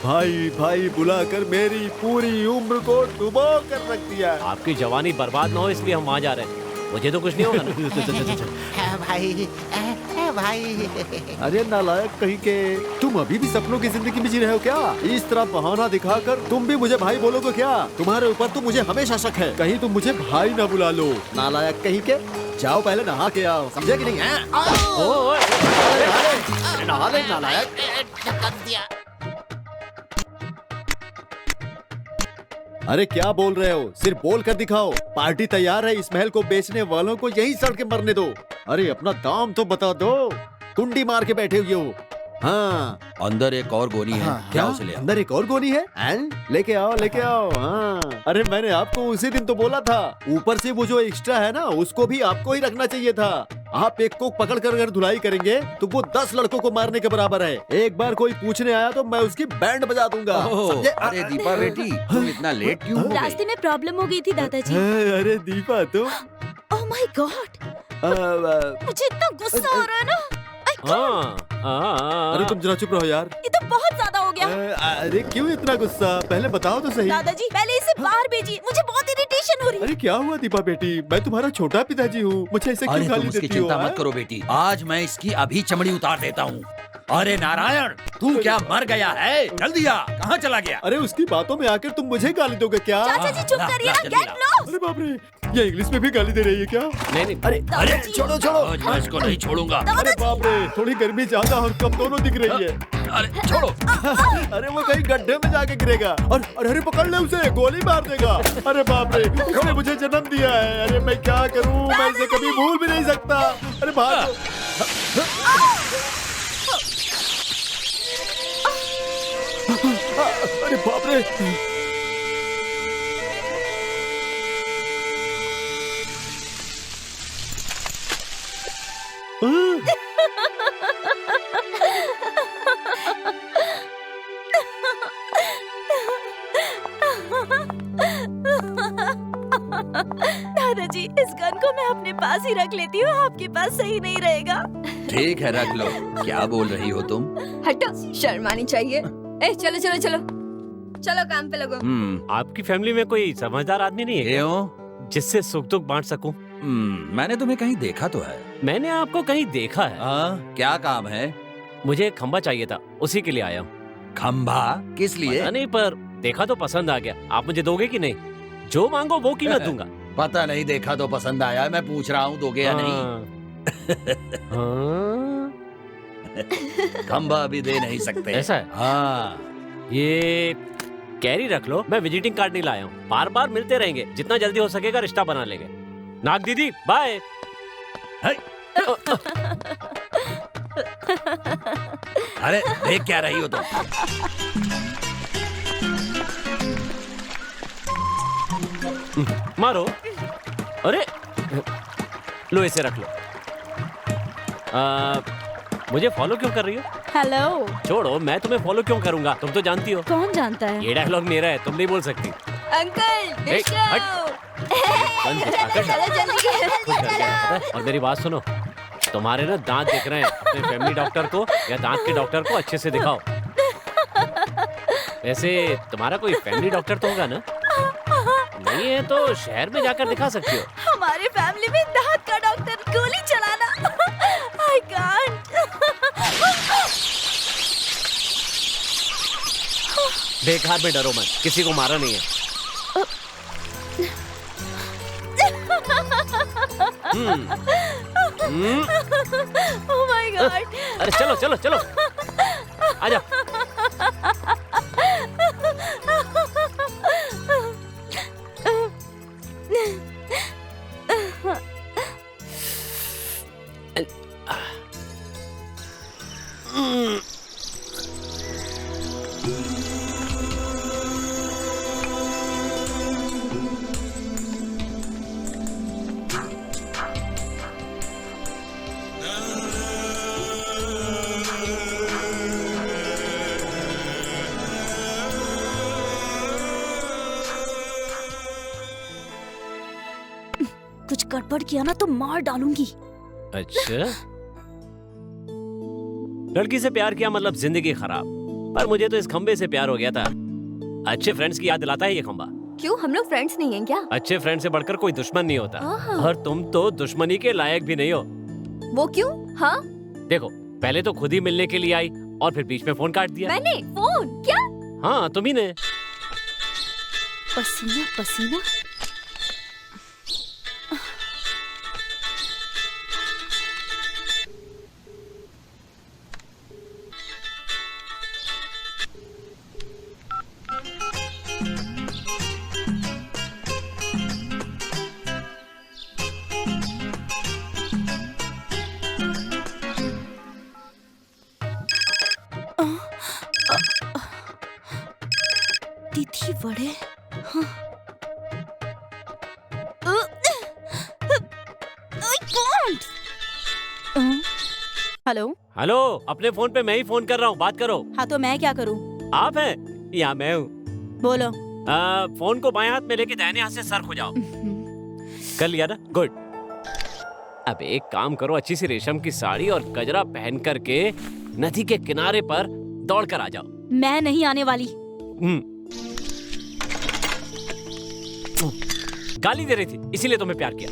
भाई भाई बुलाकर मेरी पूरी उम्र को डुबो कर रख दिया है। आपकी जवानी बर्बाद ना हो इसलिए हम वहाँ जा रहे हैं। मुझे तो कुछ नहीं होगा ना। भाई भाई। अरे नालायक कहीं के, तुम अभी भी सपनों की जिंदगी में जी रहे हो क्या? इस तरह बहाना दिखाकर तुम भी मुझे भाई बोलोगे क्या? तुम्हारे ऊपर तो मुझे हमेशा शक है, कहीं तुम मुझे भाई ना बुला लो। नालायक कहीं के, जाओ पहले नहा के आओ, समझे कि नहीं है? नहा ले नालायक। अरे क्या बोल रहे हो? सिर्फ बोल कर दिखाओ। पार्टी तैयार है, इस महल को बेचने वालों को यहीं सड़ के मरने दो। अरे अपना दाम तो बता दो, कुंडी मार के बैठे हुए हो। हाँ अंदर एक और गोनी है। क्या उसे ले आओ। अंदर एक और गोनी है? लेके आओ लेके आओ। हाँ अरे मैंने आपको उसी दिन तो बोला था, ऊपर से वो जो एक्स्ट्रा है ना उसको भी आपको ही रखना चाहिए था। आप एक को पकड़ कर अगर धुलाई करेंगे तो वो 10 लड़कों को मारने के बराबर है। एक बार कोई पूछने आया तो मैं उसकी बैंड बजा दूंगा। अरे दीपा बेटी, तुम इतना लेट क्यों हो गई? रास्ते में प्रॉब्लम हो गई थी दादाजी। अरे दीपा तुम। ओह माय गॉड, मुझे इतना गुस्सा हो रहा है ना। अरे तुम जरा चुप रहो यार, ये तो बहुत ज्यादा हो गया। अरे क्यों इतना गुस्सा? पहले बताओ तो सही। दादाजी पहले इसे बाहर भेजिए, मुझे बहुत इरिटेशन हो रही है। अरे क्या हुआ दीपा बेटी? मैं तुम्हारा छोटा पिताजी हूँ, मुझे ऐसे क्यों अरे गाली तुम उसकी देती हो? चिंता मत करो बेटी, आज मैं इसकी अभी चमड़ी उतार देता हूँ। अरे नारायण, तू क्या मर गया है? जल्दी आ, कहाँ चला गया? अरे उसकी बातों में आकर तुम मुझे गाली दोगे क्या? चाचा जी चुप ला, करिए ला, ना, जल्दी गेट ला। लॉस्ट। अरे बाप रे, ये इंग्लिश में भी गाली दे रही है क्या? नहीं अरे अरे छोड़ो छोड़ो, मैं इसको नहीं छोड़ूंगा। अरे बाप रे, थोड़ी गर्मी ज्यादा और कम दोनों दिख रही है। अरे छोड़ो। अरे वो कहीं गड्ढे में जाके गिरेगा और अरे पकड़ ले उसे, गोली मार देगा। अरे बाप रे, उसने मुझे जन्म दिया है। अरे मैं क्या करूं, मैं इसे कभी भूल भी नहीं सकता। अरे भागो। अरे बाप रे, दादाजी, इस गन को मैं अपने पास ही रख लेती हूँ, आपके पास सही नहीं रहेगा। ठीक है, रख लो। क्या बोल रही हो तुम? हटो, शर्म आनी चाहिए। ए चलो चलो चलो चलो, काम पे लगो। आपकी फैमिली में कोई समझदार आदमी नहीं है क्या? क्यों? जिससे सुख दुख बांट सकूं? मैंने तुम्हें कहीं देखा तो है। मैंने आपको कहीं देखा है। क्या काम है? मुझे एक खंबा चाहिए था, उसी के लिए आया हूँ। खंबा? किस लिए? पता नहीं, पर देखा तो पसंद आ गया। आप मुझे दोगे कि नहीं? जो मांगो वो कीमत दूंगा। पता नहीं, देखा तो पसंद आया। मैं पूछ रहा हूँ दोगे या नहीं? हाँ। खंबा अभी दे नहीं सकते। ऐसा है? हाँ। ये कैरी रख लो, मैं विजिटिंग कार्ड नहीं लाया हूँ। बार बार मिलते रहेंगे, जितना जल्दी हो सकेगा रिश्ता बना लेंगे। नाग दीदी बाय। अरे देख क्या रही हो तुम? मारो। अरे लो, इसे रख लो। मुझे फॉलो क्यों कर रही हो? हेलो। छोड़ो, मैं तुम्हें फॉलो क्यों करूंगा? तुम तो जानती हो। कौन जानता है? ये डायलॉग मेरा है, तुम नहीं बोल सकती। अंकल, ए, हट। बंद कर, आकर चलो जल्दी खुद कर दिया, पता है? और मेरी बात सुनो, तुम्हारे ना दांत दिख रहे हैं। अपने फैमिली डॉक्टर को या दांत के डॉक्टर को अच्छे से दिखाओ। वैसे तुम्हारा कोई फैमिली डॉक्टर तो होगा ना? नहीं है तो शहर में जाकर दिखा सकती हो। हमारे फैमिली में दांत का डॉक्टर, गोली चलाना। I can't. बेकार में डरो मत, किसी को मारा नहीं है। Oh my God. अरे चलो चलो चलो, आजा। कुछ गड़बड़ किया ना तो मार डालूंगी। अच्छा, लड़की से प्यार किया मतलब जिंदगी खराब। पर मुझे तो इस खंबे से प्यार हो गया था। अच्छे फ्रेंड्स की याद दिलाता है ये खंबा। क्यों, हम लोग फ्रेंड्स नहीं हैं क्या? अच्छे फ्रेंड से बढ़कर कोई दुश्मन नहीं होता। और तुम तो दुश्मनी के लायक भी नहीं हो। वो क्यों? हाँ, देखो, पहले तो खुद ही मिलने के लिए आई और फिर बीच में फोन काट दिया। मैंने फोन? क्या? हाँ, तुम्ही ने। पसीना पसीना। तिथि वड़े। हाँ। हेलो। हेलो, अपने फोन पे मैं ही फोन कर रहा हूँ, बात करो। हाँ तो मैं क्या करूँ? आप हैं या मैं हूँ? बोलो। फोन को बाएं हाथ में लेके दाहिने हाथ से सर खुजाओ। कर लिया ना? गुड। अब एक काम करो, अच्छी सी रेशम की साड़ी और गजरा पहन करके नदी के किनारे पर दौड़ कर आ जाओ। मैं नहीं आने वाली। गाली दे रही थी, इसीलिए तुम्हें प्यार किया।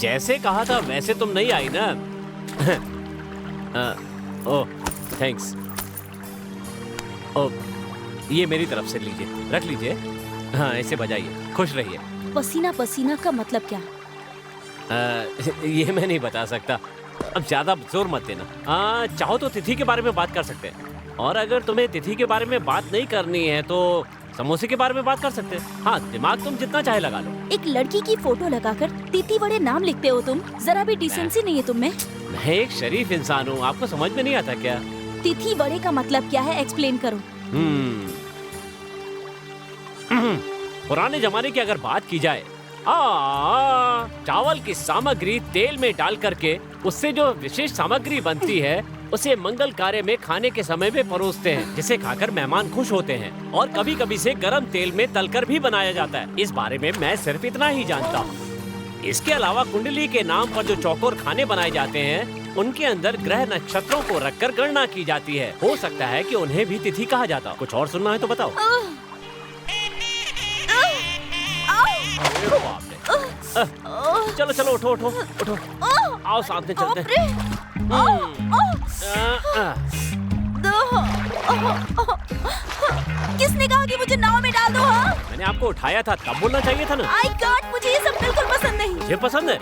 जैसे कहा था वैसे तुम नहीं आई ना। ओह थैंक्स। ओह ये मेरी तरफ से लीजिए, रख लीजिए। हाँ इसे बजाइए, खुश रहिए। पसीना पसीना का मतलब क्या? ये मैं नहीं बता सकता, अब ज्यादा जोर मत देना। चाहो तो तिथि के बारे में बात कर सकते हैं, और अगर तुम्हें तिथि के बारे में बात नहीं करनी है तो समोसे के बारे में बात कर सकते हैं। हाँ दिमाग तुम जितना चाहे लगा लो। एक लड़की की फोटो लगाकर तिथि बड़े नाम लिखते हो तुम, जरा भी डिसेंसी नहीं है तुम में। मैं एक शरीफ इंसान हूँ, आपको समझ में नहीं आता क्या? तिथि बड़े का मतलब क्या है, एक्सप्लेन करो। पुराने जमाने की अगर बात की जाए, चावल की सामग्री तेल में डाल करके उससे जो विशेष सामग्री बनती है उसे मंगल कार्य में खाने के समय में परोसते हैं, जिसे खाकर मेहमान खुश होते हैं। और कभी कभी से गरम तेल में तलकर भी बनाया जाता है। इस बारे में मैं सिर्फ इतना ही जानता हूँ। इसके अलावा कुंडली के नाम पर जो चौकोर खाने बनाए जाते हैं उनके अंदर ग्रह नक्षत्रों को रखकर गणना की जाती है। हो सकता है कि उन्हें भी तिथि कहा जाता। कुछ और सुनना है तो बताओ। चलो चलो उठो उठो उठो, आओ सामने चलते हैं। किसने कहा कि मुझे नाव में डाल दो? हाँ? मैंने आपको उठाया था, तब बोलना चाहिए था ना। आई गॉड, मुझे ये सब बिल्कुल पसंद नहीं। मुझे पसंद है।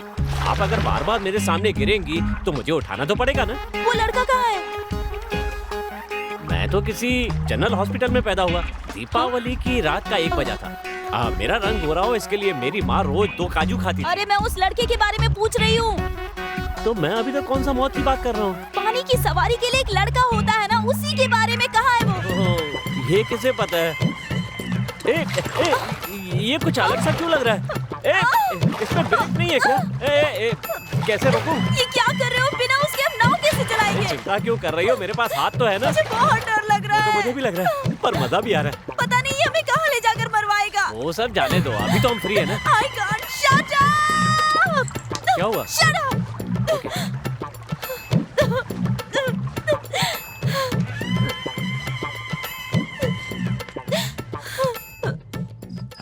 आप अगर बार बार मेरे सामने गिरेंगी तो मुझे उठाना तो पड़ेगा ना। वो लड़का कहाँ है? मैं तो किसी जनरल हॉस्पिटल में पैदा हुआ। दीपावली की रात का 1 बजा था। मेरा रंग गोरा हो इसके लिए मेरी माँ रोज 2 काजू खाती थी। अरे मैं उस लड़के के बारे में पूछ रही हूँ। तो मैं अभी तक कौन सा मौत की बात कर रहा हूँ? पानी की सवारी के लिए एक लड़का होता है ना, उसी के बारे में कहा है वो। ये किसे पता है? ये कुछ अलग सा क्यों लग रहा है? इसमें ब्रेक नहीं है क्या? कैसे रोकूं? ये क्या कर रहे हो? बिना उसके हम नाव कैसे चलाएंगे? चिंता क्यों कर रही हो? मेरे पास हाथ तो है ना। मुझे बहुत डर लग रहा है। तो मुझे भी लग रहा है, पर मजा भी आ रहा है। पता नहीं हमें कहाँ ले जाकर मरवाएगा। वो सब जाने दो, अभी तो हम फ्री है ना। I can't shut up! क्या हुआ? Shut up!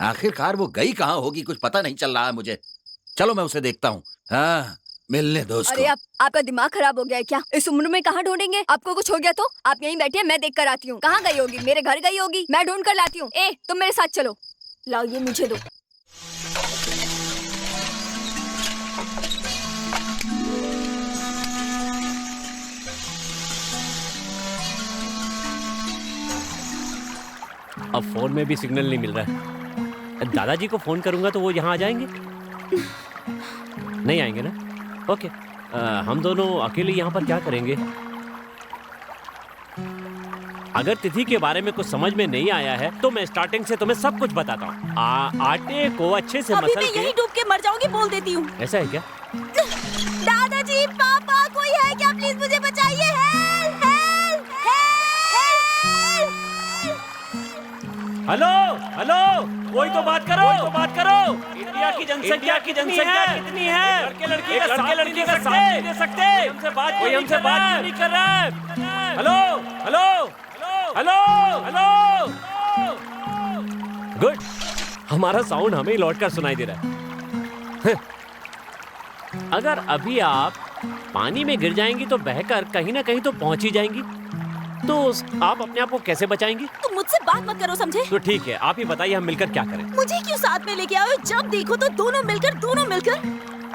आखिरकार वो गई कहाँ होगी, कुछ पता नहीं चल रहा है मुझे। चलो मैं उसे देखता हूँ। हाँ मिलने दो उसको। अरे आपका दिमाग खराब हो गया है क्या? इस उम्र में कहाँ ढूंढेंगे? आपको कुछ हो गया तो आप यहीं बैठिए, मैं देख कर आती हूँ। कहाँ गई होगी? मेरे घर गई होगी, मैं ढूंढ कर लाती हूँ। तुम मेरे साथ चलो। लाओ ये मुझे दो। अब फोन में भी सिग्नल नहीं मिल रहा है। दादाजी को फोन करूंगा तो वो यहाँ आ जाएंगे? नहीं आएंगे ना? ओके। हम दोनों अकेले यहाँ पर क्या करेंगे? अगर तिथि के बारे में कुछ समझ में नहीं आया है तो मैं स्टार्टिंग से तुम्हें सब कुछ बताता हूँ। आटे को अच्छे से अभी मसल मैं के। यहीं डूब के मर जाऊंगी, बोल देती हूँ। ऐसा है क्या? दादाजी, पापा, कोई है क्या? प्लीज मुझे बचाइए। Help help help. Hello hello, कोई तो बात करो, इंडिया की जनसंख्या कितनी है? लड़के लड़की का साथ नहीं दे सकते। कोई हमसे बात नहीं कर रहा है। Hello hello hello hello. Good, हमारा साउंड हमें ही लौटकर सुनाई दे रहा है। अगर अभी आप पानी में गिर जाएंगी तो बहकर कहीं ना कहीं तो पहुंच ही जाएंगी। तो आप अपने आप को कैसे बचाएंगी? तुम मुझसे बात मत करो, समझे? तो ठीक है, आप ही बताइए हम मिलकर क्या करें। मुझे क्यों साथ में लेके आओ? जब देखो तो दोनों मिलकर।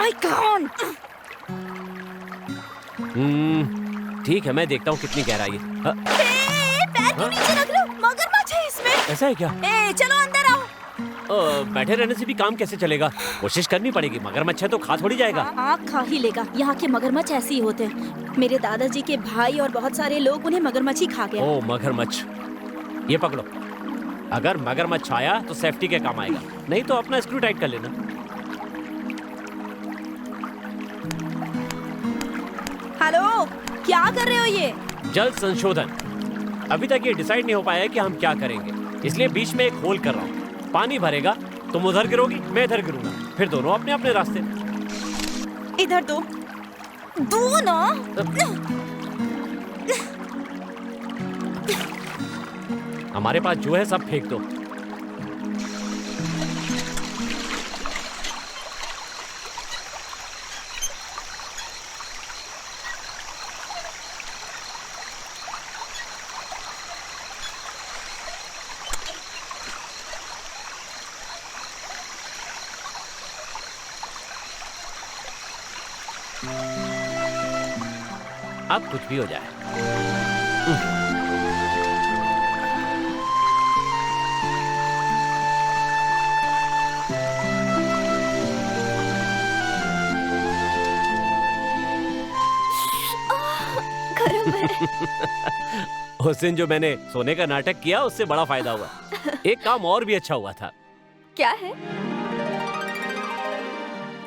I can't. ठीक है, मैं देखता हूँ कितनी गहराई है। पैर क्यों नीचे रख लो? मगरमच्छ है इसमें। ऐसा है क्या? चलो अंदर आओ। बैठे रहने से भी काम कैसे चलेगा? कोशिश करनी पड़ेगी। मगरमच्छ है तो खा थोड़ी जाएगा। हाँ, खा ही लेगा। यहाँ के मगरमच्छ ऐसे ही होते हैं। मेरे दादाजी के भाई और बहुत सारे लोग उन्हें मगरमच्छ ही खा गया। ओ मगरमच्छ, ये पकड़ो। अगर मगरमच्छ आया तो सेफ्टी के काम आएगा, नहीं तो अपना स्क्रू टाइट कर लेना। हेलो, क्या कर रहे हो ये? जल संशोधन। अभी तक ये डिसाइड नहीं हो पाया है कि हम क्या करेंगे, इसलिए बीच में एक होल कर रहा हूँ। पानी भरेगा, तुम उधर गिरोगी, मैं इधर गिरूंगा, फिर दोनों अपने अपने रास्ते। इधर दो ना। हमारे पास जो है सब फेंक दो। अब कुछ भी हो जाए। गरम है। उस दिन जो मैंने सोने का नाटक किया उससे बड़ा फायदा हुआ। एक काम और भी अच्छा हुआ था। क्या है?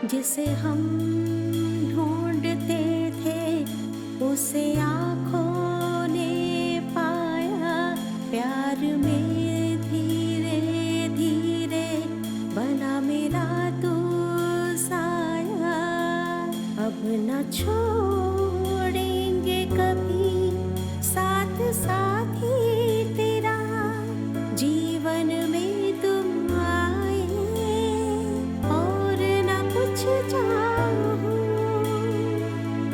जिसे हम ढूंढते थे उसे आँखों ने पाया, प्यार में धीरे धीरे बना मेरा तू साया। अब न छोड़ेंगे कभी साथ साथ ही तेरा, जीवन में तुम आए और न कुछ चाहूं।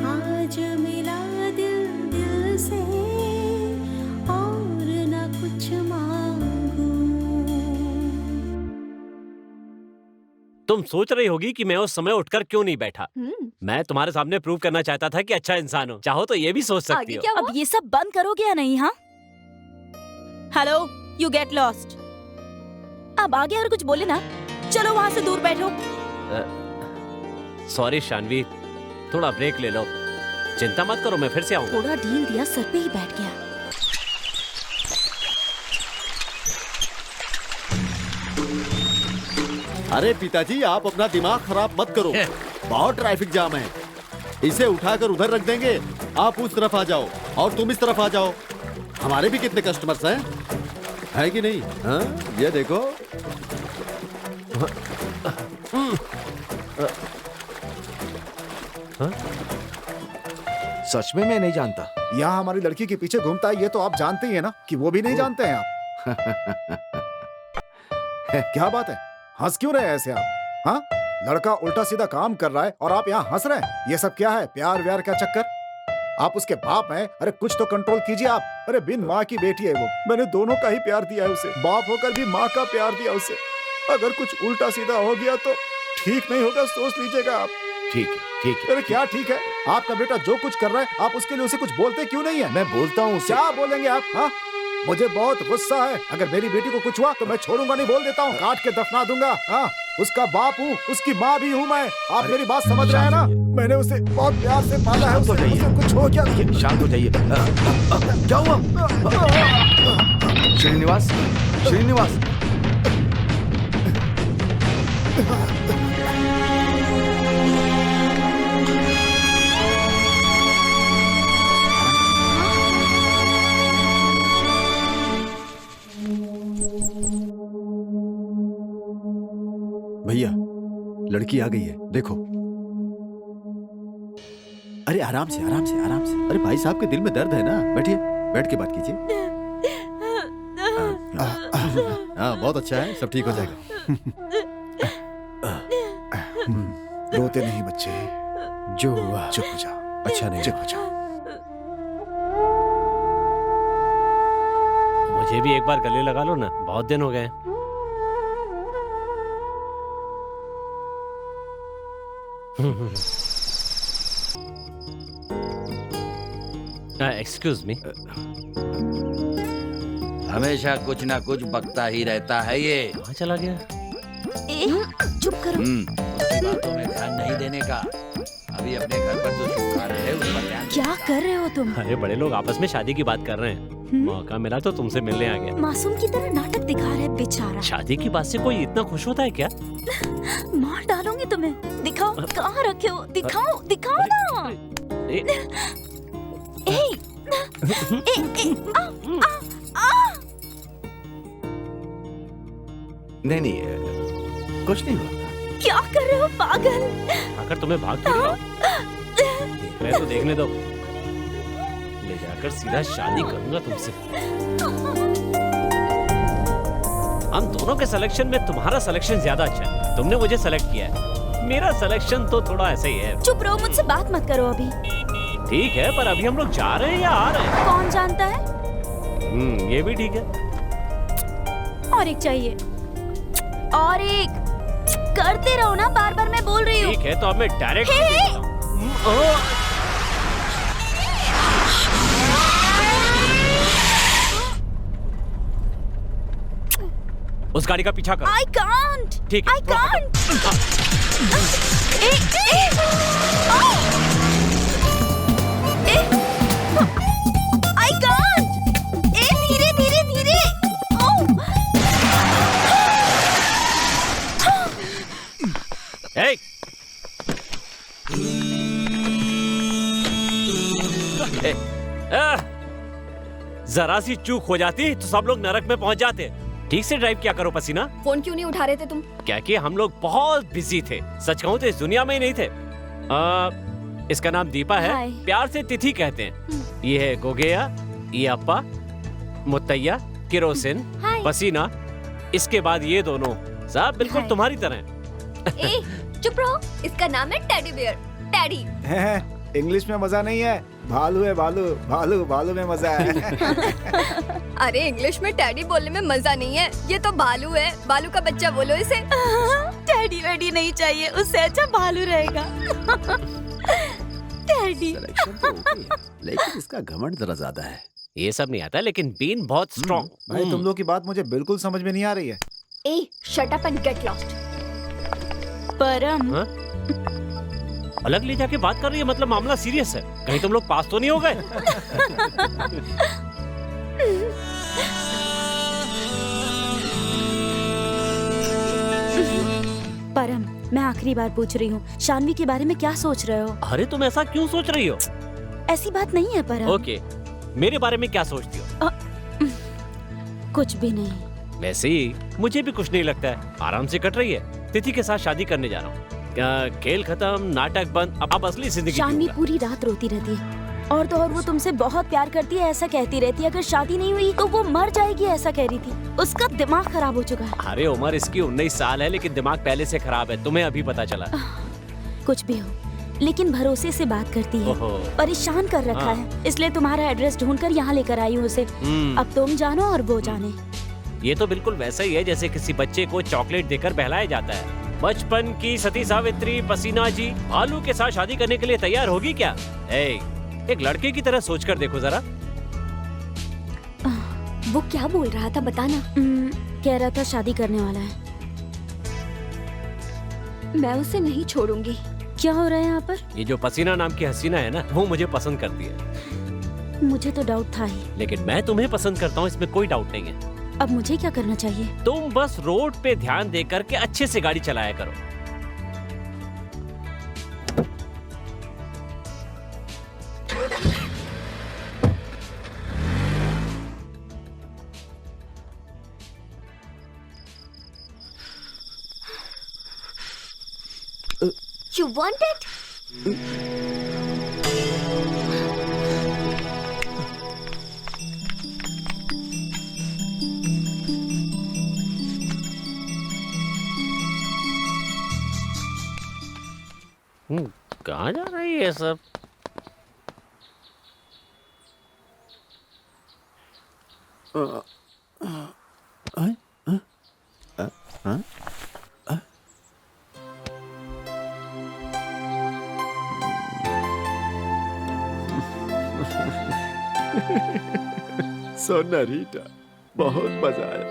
आज मिला दिल दिल से और न कुछ मांगू। तुम सोच रही होगी कि मैं उस समय उठकर क्यों नहीं बैठा। मैं तुम्हारे सामने प्रूव करना चाहता था कि अच्छा इंसान हो। चाहो तो ये भी सोच सकती आगे हो। क्या हुआ? अब ये सब बंद करोगे या नहीं? हाँ, हेलो, यू गेट लॉस्ट। अब आगे और कुछ बोले ना, चलो वहाँ से दूर बैठो। सॉरी शानवी, थोड़ा ब्रेक ले लो। चिंता मत करो, मैं फिर से आऊंगा। थोड़ा ढील दिया, सर पे ही बैठ गया। अरे पिताजी, आप अपना दिमाग खराब मत करो। बहुत ट्रैफिक जाम है। इसे उठाकर उधर रख देंगे। आप उस तरफ आ जाओ और तुम इस तरफ आ जाओ। हमारे भी कितने कस्टमर्स हैं, है कि नहीं? हाँ, ये देखो। सच में मैं नहीं जानता। यहाँ हमारी लड़की के पीछे घूमता है, ये तो आप जानते ही है ना कि वो भी नहीं जानते हैं आप। क्या बात है, हंस क्यों रहे हैं ऐसे आप? हाँ, लड़का उल्टा सीधा काम कर रहा है और आप यहाँ हंस रहे हैं। ये सब क्या है? प्यार व्यार का चक्कर? आप उसके बाप हैं, अरे कुछ तो कंट्रोल कीजिए आप। अरे बिन माँ की बेटी है वो, मैंने दोनों का ही प्यार दिया है उसे। बाप होकर भी माँ का प्यार दिया उसे। अगर कुछ उल्टा सीधा हो गया तो ठीक नहीं होगा, सोच लीजिएगा आप। ठीक है, ठीक है। अरे क्या ठीक है? आपका बेटा जो कुछ कर रहा है आप उसके लिए उसे कुछ बोलते क्यों नहीं है? मैं बोलता हूँ उसे। क्या बोलेंगे आप? हाँ, मुझे बहुत गुस्सा है। अगर मेरी बेटी को कुछ हुआ तो मैं छोड़ूंगा नहीं, बोल देता हूँ, काट के दफना दूंगा। हाँ, उसका बाप हूँ, उसकी माँ भी हूँ मैं। आप मेरी बात समझ रहे हैं ना? मैंने उसे बहुत प्यार से पाला है। उसे कुछ हो गया। शांत हो जाइए। क्या हुआ? श्रीनिवास, श्रीनिवास। भैया, लड़की आ गई है, देखो। अरे आराम से, आराम से, आराम से। अरे भाई साहब के दिल में दर्द है ना, बैठिए, बैठ के बात कीजिए। हाँ, बहुत अच्छा है, सब ठीक हो जाएगा। रोते नहीं बच्चे, जो हुआ चुप हो जा। अच्छा नहीं, चुप हो जा। मुझे भी एक बार गले लगा लो ना, बहुत दिन हो गए। Excuse me. हमेशा कुछ ना कुछ बकता ही रहता है ये। कहाँ चला गया? चुप करो। उसकी बातों में ध्यान नहीं देने का। अभी अपने घर पर जो शुभ कार्य है उस पर ध्यान। क्या कर रहे हो तुम? अरे बड़े लोग आपस में शादी की बात कर रहे हैं। मौका मिला तो तुमसे मिलने आ गया। मासूम की तरह नाटक दिखा रहा है बेचारा। शादी की बात से कोई इतना खुश होता है क्या? मार डालूंगी तुम्हें। दिखाओ कहाँ रखे हो, दिखाओ, दिखाओ ना। ए, ए, नहीं, कुछ नहीं हुआ। क्या कर रहे हो पागल? आकर तुम्हें भाग क्यों रहा हूं? देख रहे तो देखने दो। ले जाकर सीधा शादी करूंगा तुमसे। हम दोनों के सिलेक्शन में तुम्हारा सिलेक्शन ज्यादा अच्छा है। तुमने मुझे सेलेक्ट किया है, मेरा सिलेक्शन तो थोड़ा ऐसे ही है। चुप रहो, मुझसे बात मत करो अभी। ठीक है, पर अभी हम लोग जा रहे हैं या आ रहे हैं? कौन जानता है? ये भी ठीक है। और एक चाहिए, और एक। करते रहो ना, बार बार मैं बोल रही हूँ। ठीक है, तो अब मैं डायरेक्ट उस गाड़ी का पीछा करो। I can't. ठीक है। I can't. I can't. धीरे धीरे धीरे। Hey! जरा सी चूक हो जाती तो सब लोग नरक में पहुंच जाते। ठीक से ड्राइव किया करो पसीना। फोन क्यों नहीं उठा रहे थे तुम? क्या कि हम लोग बहुत बिजी थे, सच कहूँ तो इस दुनिया में ही नहीं थे। इसका नाम दीपा है, हाय। प्यार से तिथि कहते हैं। ये है गोगेया, ये अप्पा, मुत्तैया, किरोसिन, हाय। पसीना, इसके बाद ये दोनों सब बिल्कुल हाय। तुम्हारी तरह हैं। ए, चुप रहो। इसका नाम है टेडी बियर। टेडी। इंग्लिश में मजा नहीं है, भालू है भालू, भालू भालू में मजा है। अरे इंग्लिश में टेडी बोलने में मजा नहीं है, ये तो भालू है। भालू का बच्चा बोलो इसे। टैडी वैडी नहीं चाहिए, उससे अच्छा भालू रहेगा। टैडी। सिलेक्शन तो ओके है, लेकिन इसका घमंड जरा ज्यादा है। ये सब नहीं आता, लेकिन बीन बहुत स्ट्रॉन्ग। भाई तुम लोग की बात मुझे बिल्कुल समझ में नहीं आ रही है। ए, shut up and get lost. Param. हाँ? अलग ले जाके बात कर रही है, मतलब मामला सीरियस है। कहीं तुम लोग पास तो नहीं हो गए? परम, मैं आखिरी बार पूछ रही हूँ, शानवी के बारे में क्या सोच रहे हो? अरे तुम ऐसा क्यों सोच रही हो? ऐसी बात नहीं है परम। ओके, मेरे बारे में क्या सोचती हो? कुछ भी नहीं। वैसे ही मुझे भी कुछ नहीं लगता है, आराम से कट रही है। तिथि के साथ शादी करने जा रहा हूँ। खेल खत्म, नाटक बंद, अब असली जिंदगी शानवी जीऊंगा। पूरी रात रोती रहती है, और तो और वो तुमसे बहुत प्यार करती है ऐसा कहती रहती है। अगर शादी नहीं हुई तो वो मर जाएगी ऐसा कह रही थी। उसका दिमाग खराब हो चुका है। अरे उम्र इसकी 19 साल है, लेकिन दिमाग पहले से खराब है। तुम्हें अभी पता चला। कुछ भी हो, लेकिन भरोसे से बात करती है, ओहो। परेशान कर रखा हाँ। है। इसलिए तुम्हारा एड्रेस ढूंढकर यहाँ लेकर आई हूँ उसे। अब तुम जानो और वो जाने। ये तो बिल्कुल वैसा ही है जैसे किसी बच्चे को चॉकलेट देकर बहलाया जाता है। बचपन की सती सावित्री पसीना जी भालू के साथ शादी करने के लिए तैयार होगी क्या? एक लड़के की तरह सोचकर देखो जरा। वो क्या बोल रहा था बताना। कह रहा था शादी करने वाला है। मैं उसे नहीं छोड़ूंगी। क्या हो रहा है यहाँ पर? ये जो पसीना नाम की हसीना है ना, वो मुझे पसंद करती है। मुझे तो डाउट था ही। लेकिन मैं तुम्हें पसंद करता हूँ, इसमें कोई डाउट नहीं है। अब मुझे क्या करना चाहिए? तुम बस रोड पे ध्यान दे करके अच्छे से गाड़ी चलाया करो। You want it? कहाँ जा रही है सब? सोनारीटा, बहुत मजा आया।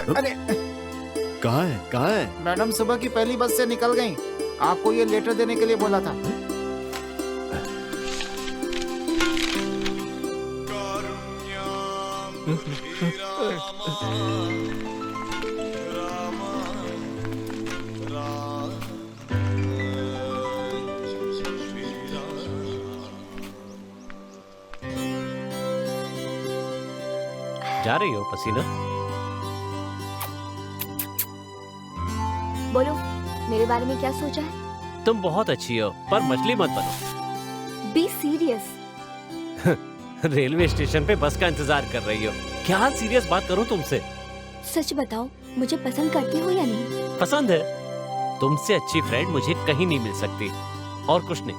अरे कहाँ है, कहाँ है? मैडम सुबह की पहली बस से निकल गई। आपको ये लेटर देने के लिए बोला था। जा रही हो पसीना? बोलो, मेरे बारे में क्या सोचा है? तुम बहुत अच्छी हो, पर मछली मत बनो। Be serious. रेलवे स्टेशन पे बस का इंतजार कर रही हो। क्या सीरियस बात करूं तुमसे? सच बताओ, मुझे पसंद करते हो या नहीं? पसंद है। तुमसे अच्छी फ्रेंड मुझे कहीं नहीं मिल सकती। और कुछ नहीं।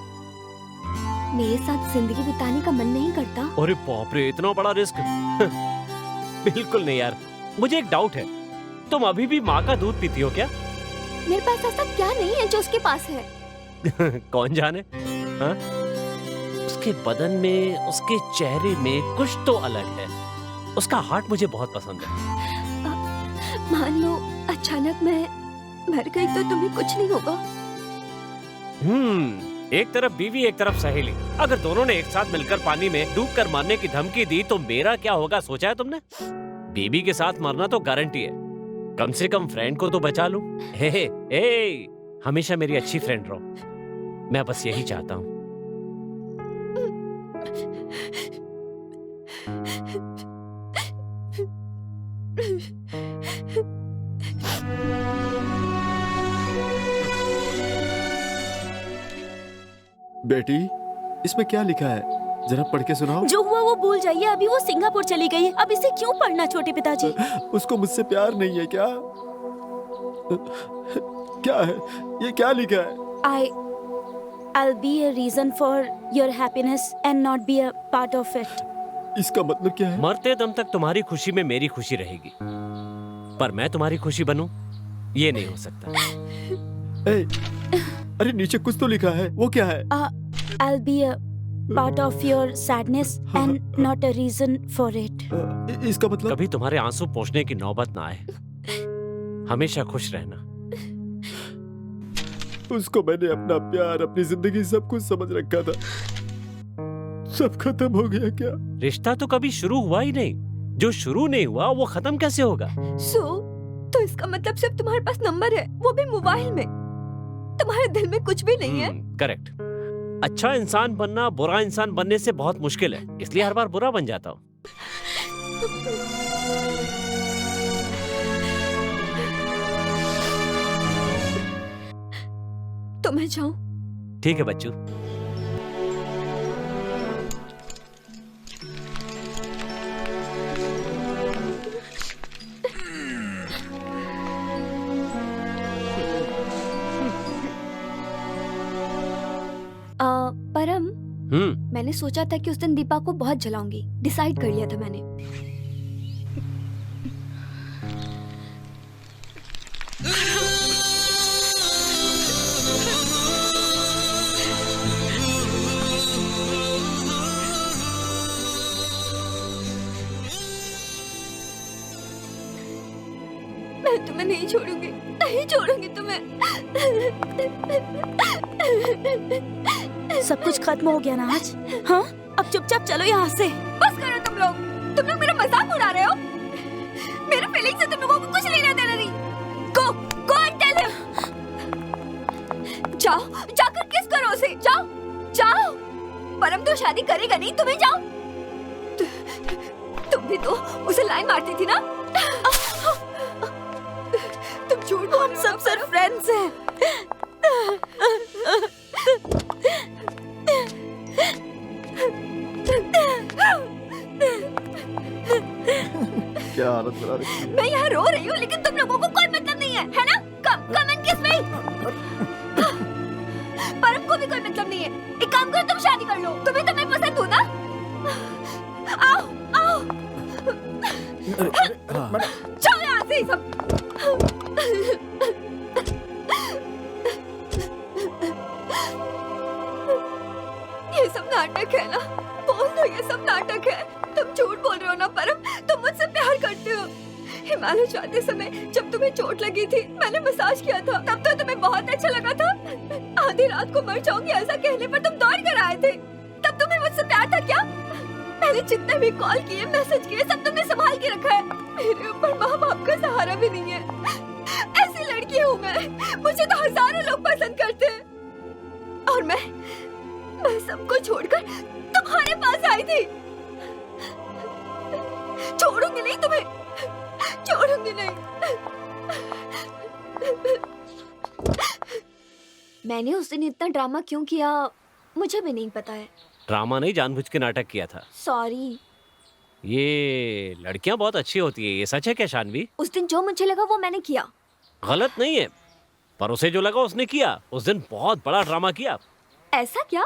मेरे साथ जिंदगी बिताने का मन नहीं करता? अरे बाप रे, इतना बड़ा रिस्क। बिल्कुल नहीं यार। मुझे एक डाउट है, तुम अभी भी माँ का दूध पीती हो क्या? मेरे पास ऐसा क्या नहीं है जो उसके पास है? कौन जाने। हाँ? उसके बदन में, उसके चेहरे में कुछ तो अलग है। उसका हार्ट मुझे बहुत पसंद है। मान लो अचानक मैं मर गई तो तुम्हें कुछ नहीं होगा? एक तरफ बीवी, एक तरफ सहेली। अगर दोनों ने एक साथ मिलकर पानी में डूब कर मरने की धमकी दी तो मेरा क्या होगा, सोचा है तुमने? बीवी के साथ मरना तो गारंटी है, कम से कम फ्रेंड को तो बचा लूं। हे, हमेशा मेरी अच्छी फ्रेंड रहो, मैं बस यही चाहता हूँ। बेटी, इसमें क्या लिखा है, जरा पढ़ के सुनाओ। जो हुआ वो भूल जाइए, अभी वो सिंगापुर चली गई, अब इसे क्यों पढ़ना छोटे पिताजी? उसको मुझसे प्यार नहीं है क्या? क्या है ये, क्या लिखा है? I'll be a reason for your happiness and not be a part of it. इसका मतलब क्या है? मरते दम तक तुम्हारी खुशी में मेरी खुशी रहेगी, पर मैं तुम्हारी खुशी बनूं ये नहीं हो सकता। अरे नीचे कुछ तो लिखा है, वो क्या है? I'll be a part of your sadness and not a reason for it. इसका मतलब? कभी तुम्हारे आंसू पोंछने की नौबत ना आए, हमेशा खुश रहना। उसको मैंने अपना प्यार, अपनी जिंदगी सब कुछ समझ रखा था, सब खत्म हो गया क्या? रिश्ता तो कभी शुरू हुआ ही नहीं, जो शुरू नहीं हुआ वो खत्म कैसे होगा? तो इसका मतलब सिर्फ तुम्हारे पास नंबर है, वो भी मोबाइल में, तुम्हारे दिल में कुछ भी नहीं है? करेक्ट। अच्छा इंसान बनना बुरा इंसान बनने से बहुत मुश्किल है, इसलिए हर बार बुरा बन जाता हूँ। तो मैं जाऊं? ठीक है बच्चू। परम, मैंने सोचा था कि उस दिन दीपा को बहुत जलाऊंगी, डिसाइड कर लिया था मैंने। मैं तुम्हें नहीं छोड़ूंगी, नहीं छोड़ूंगी तुम्हें। सब कुछ खत्म हो गया ना आज? हाँ, अब चुपचाप चलो यहाँ से। बस करो तुम लोग मेरा मजाक उड़ा रहे हो। मेरे फीलिंग से तुम लोगों को कुछ लेना देना नहीं। Go and tell him. जाओ, जाकर किस करो उसे, जाओ जाओ। परम तो शादी करेगा नहीं, तुम्हें जाओ। तुम भी तो उसे लाइन मारती थी ना? तुम झूठ, हम सब सिर्फ फ्रेंड्स हैं। क्या हालत बना रखी है? मैं यहाँ रो रही हूँ, लेकिन तुम लोगों को कोई मतलब नहीं है ना? कम एंड किस मी। परम को भी कोई मतलब नहीं है। एक काम करो, तुम शादी कर लो, तुम्हें तो मैं पसंद हूँ ना? आओ आओ, जाओ यहाँ से सब। ये सब नाटक है ना? बोल दो, ये सब नाटक है। तुम झूठ बोल रहे हो ना परम, तुम मुझसे प्यार करते हो। हिमालय जाते समय जब तुम्हें चोट लगी थी, मैंने मसाज किया था, तब तो तुम्हें बहुत अच्छा लगा था। आधी रात को मर जाऊंगी ऐसा कहने पर तुम दौड़ कर आए थे, तब तुम्हें मुझसे प्यार था क्या? मैंने जितने भी कॉल किए, मैसेज किए, सब तुमने संभाल के रखा है। मेरे ऊपर माँ बाप का सहारा भी नहीं है। ऐसी लड़की हूँ मैं, मुझे तो हजारों लोग पसंद करते हैं, और मैं सबको छोड़कर तुम्हारे पास आई थी। छोड़ूंगी नहीं तुम्हें, छोड़ूंगी नहीं। मैंने उस दिन इतना ड्रामा क्यों किया मुझे भी नहीं पता है। ड्रामा नहीं, जानबूझ के नाटक किया था। सॉरी। ये लड़कियां बहुत अच्छी होती है, ये सच है क्या शानवी? उस दिन जो मुझे लगा वो मैंने किया। गलत नहीं है, पर उसे जो लगा उसने किया। उस दिन बहुत बड़ा ड्रामा किया। ऐसा क्या?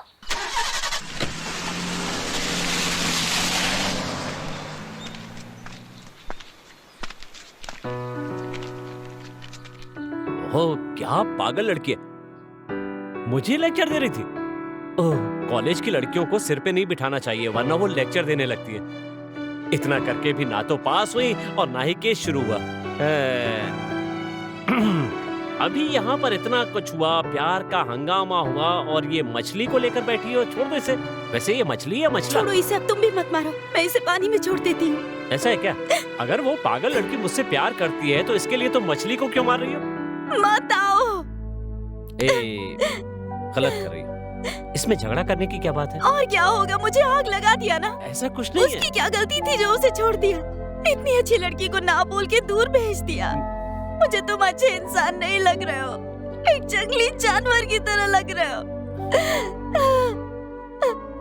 हो, क्या पागल लड़की है, मुझे लेक्चर दे रही थी। ओह, कॉलेज की लड़कियों को सिर पे नहीं बिठाना चाहिए वरना वो लेक्चर देने लगती है। इतना करके भी ना तो पास हुई और ना ही केस शुरू हुआ। अभी यहाँ पर इतना कुछ हुआ, प्यार का हंगामा हुआ और ये मछली को लेकर बैठी हो। छोड़ दो इसे। वैसे ये मछली है मछला? छोड़ो इसे, अब तुम भी मत मारो, मैं इसे पानी में छोड़ देती हूँ। ऐसा है क्या? अगर वो पागल लड़की मुझसे प्यार करती है तो इसके लिए तुम मछली को क्यों मार रही हो? मत आओ। गलत कर रही हो। इसमें झगड़ा करने की क्या बात है? और क्या होगा, मुझे आग लगा दिया ना। ऐसा कुछ नहीं है। उसकी क्या गलती थी जो उसे छोड़ दिया? इतनी अच्छी लड़की को ना बोल के दूर भेज दिया। मुझे तुम अच्छे इंसान नहीं लग रहे हो, एक जंगली जानवर की तरह लग रहे हो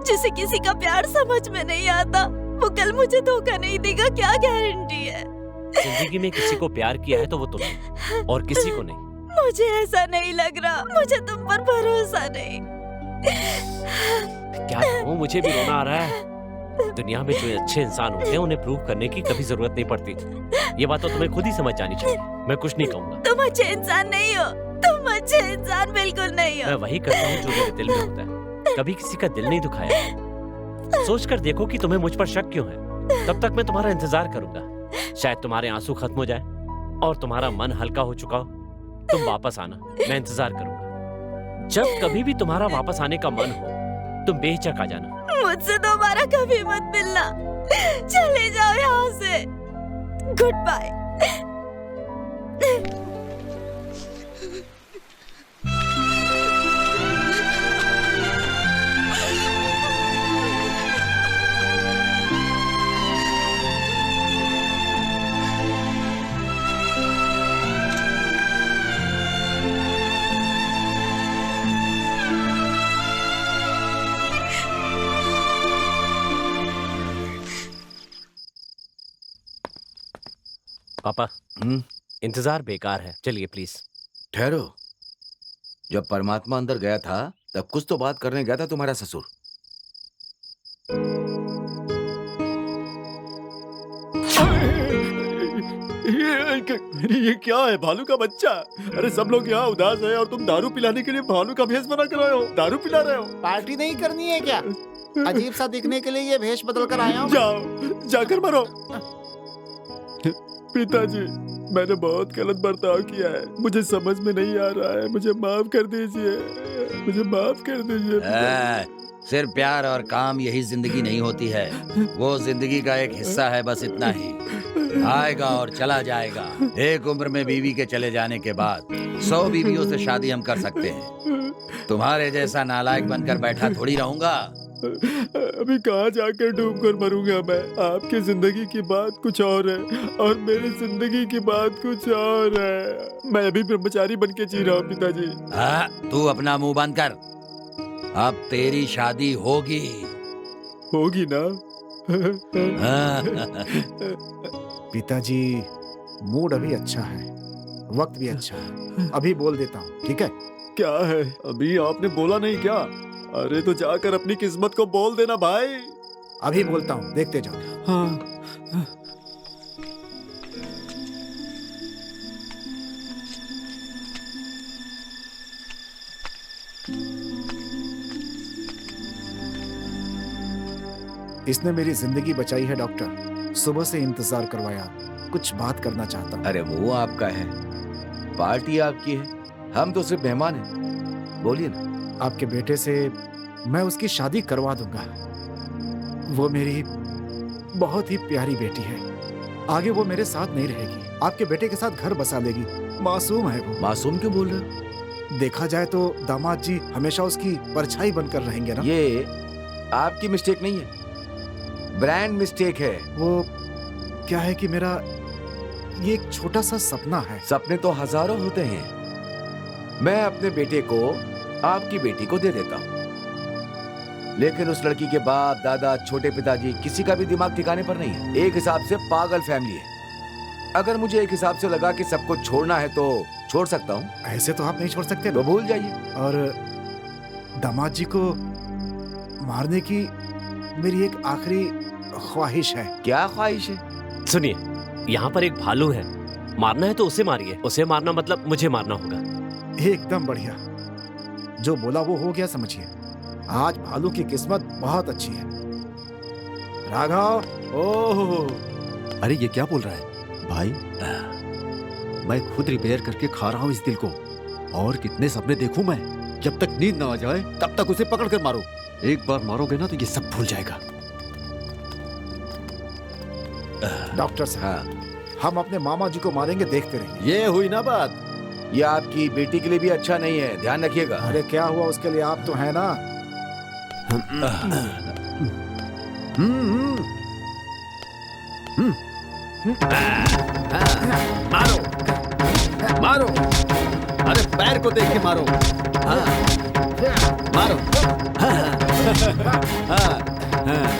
जिसे किसी का प्यार समझ में नहीं आता। वो कल मुझे धोखा नहीं देगा, क्या गारंटी है? जिंदगी में किसी को प्यार किया है तो वो तुमने, और किसी को नहीं। मुझे ऐसा नहीं लग रहा, मुझे तुम पर भरोसा नहीं। क्या कहूँ, मुझे भी रोना आ रहा है। दुनिया में जो अच्छे इंसान होते हैं उन्हें प्रूव करने की कभी जरूरत नहीं पड़ती। ये बात तो तुम्हें खुद ही समझ जानी चाहिए। मैं कुछ नहीं कहूँगा। तुम अच्छे इंसान नहीं हो, तुम अच्छे इंसान बिल्कुल नहीं हो। मैं वही करता हूँ जो मेरे दिल में होता है। कभी किसी का दिल नहीं दुखाया। सोच कर देखो कि तुम्हें मुझ पर शक क्यों है। तब तक मैं तुम्हारा इंतजार करूंगा। शायद तुम्हारे आंसू खत्म हो जाए और तुम्हारा मन हल्का हो चुका हो। तुम वापस आना, मैं इंतजार करूंगा। जब कभी भी तुम्हारा वापस आने का मन हो तुम बेहिचक आ जाना। मुझसे दोबारा कभी मत मिलना, चले जाओ यहाँ से। Goodbye. पापा, इंतजार बेकार है, चलिए प्लीज। ठहरो, जब परमात्मा अंदर गया था तब कुछ तो बात करने गया था तुम्हारा ससुर। ये क्या है? भालू का बच्चा? अरे सब लोग यहाँ उदास है और तुम दारू पिलाने के लिए भालू का भेष बना कर आए हो, दारू पिला रहे हो। पार्टी नहीं करनी है क्या? अजीब सा दिखने के लिए ये भेष बदल कर आया हूँ। जाओ, जाकर मरो। पिताजी, मैंने बहुत गलत बर्ताव किया है, मुझे समझ में नहीं आ रहा है, मुझे माफ कर दीजिए, मुझे माफ कर दीजिए। सिर्फ प्यार और काम यही जिंदगी नहीं होती है, वो जिंदगी का एक हिस्सा है, बस इतना ही। आएगा और चला जाएगा। एक उम्र में बीवी के चले जाने के बाद 100 बीवियों से शादी हम कर सकते हैं। तुम्हारे जैसा नालायक बनकर बैठा थोड़ी रहूंगा। अभी कहाँ जाकर डूब कर मरूंगा मैं? आपकी जिंदगी की बात कुछ और है और मेरी जिंदगी की बात कुछ और है। मैं अभी ब्रह्मचारी बन के जी रहा हूँ पिताजी। हाँ, तू अपना मुंह बंद कर। अब तेरी शादी होगी। होगी ना? पिताजी, मूड अभी अच्छा है, वक्त भी अच्छा है, अभी बोल देता हूँ, ठीक है? क्या है? अभी आपने बोला नहीं क्या? अरे तो जाकर अपनी किस्मत को बोल देना भाई। अभी बोलता हूँ, देखते जाओ। हाँ। इसने मेरी जिंदगी बचाई है डॉक्टर। सुबह से इंतजार करवाया, कुछ बात करना चाहता हूँ। अरे मुंह आपका है, पार्टी आपकी है, हम तो सिर्फ मेहमान हैं। बोलिए ना। आपके बेटे से मैं उसकी शादी करवा दूंगा। वो मेरी बहुत ही प्यारी बेटी है। आगे वो मेरे साथ नहीं रहेगी, आपके बेटे के साथ घर बसा लेगी। मासूम है वो। मासूम क्यों बोल रहे हो? देखा जाए तो दामाद जी हमेशा उसकी परछाई बनकर रहेंगे ना। ये आपकी मिस्टेक नहीं है, ब्रांड मिस्टेक है। वो क्या है कि मेरा ये एक छोटा सा सपना है। सपने तो हजारों होते हैं। मैं अपने बेटे को आपकी बेटी को दे देता हूँ, लेकिन उस लड़की के बाप दादा छोटे पिताजी किसी का भी दिमाग ठिकाने पर नहीं है। एक हिसाब से पागल फैमिली है। अगर मुझे एक हिसाब से लगा कि सबको छोड़ना है तो छोड़ सकता हूँ। ऐसे तो आप नहीं छोड़ सकते, तो भूल जाइए। और दामाद जी को मारने की मेरी एक आखिरी ख्वाहिश है। क्या ख्वाहिश है? सुनिए, यहाँ पर एक भालू है, मारना है तो उसे मारिए। उसे मारना मतलब मुझे मारना होगा। एकदम बढ़िया, जो बोला वो हो गया, समझिए। आज भालू की किस्मत बहुत अच्छी है। राघव, ओह, अरे ये क्या बोल रहा है भाई? मैं खुद रिपेयर करके खा रहा हूँ इस दिल को, और कितने सपने देखूं मैं। जब तक नींद ना आ जाए तब तक उसे पकड़ कर मारो। एक बार मारोगे ना तो ये सब भूल जाएगा। डॉक्टर साहब, हम अपने मामा जी को मारेंगे, देखते रहिए। ये हुई ना बात। ये आपकी बेटी के लिए भी अच्छा नहीं है, ध्यान रखिएगा। अरे क्या हुआ, उसके लिए आप तो हैं ना। मारो मारो, अरे पैर को देख के मारो। हाँ, मारो।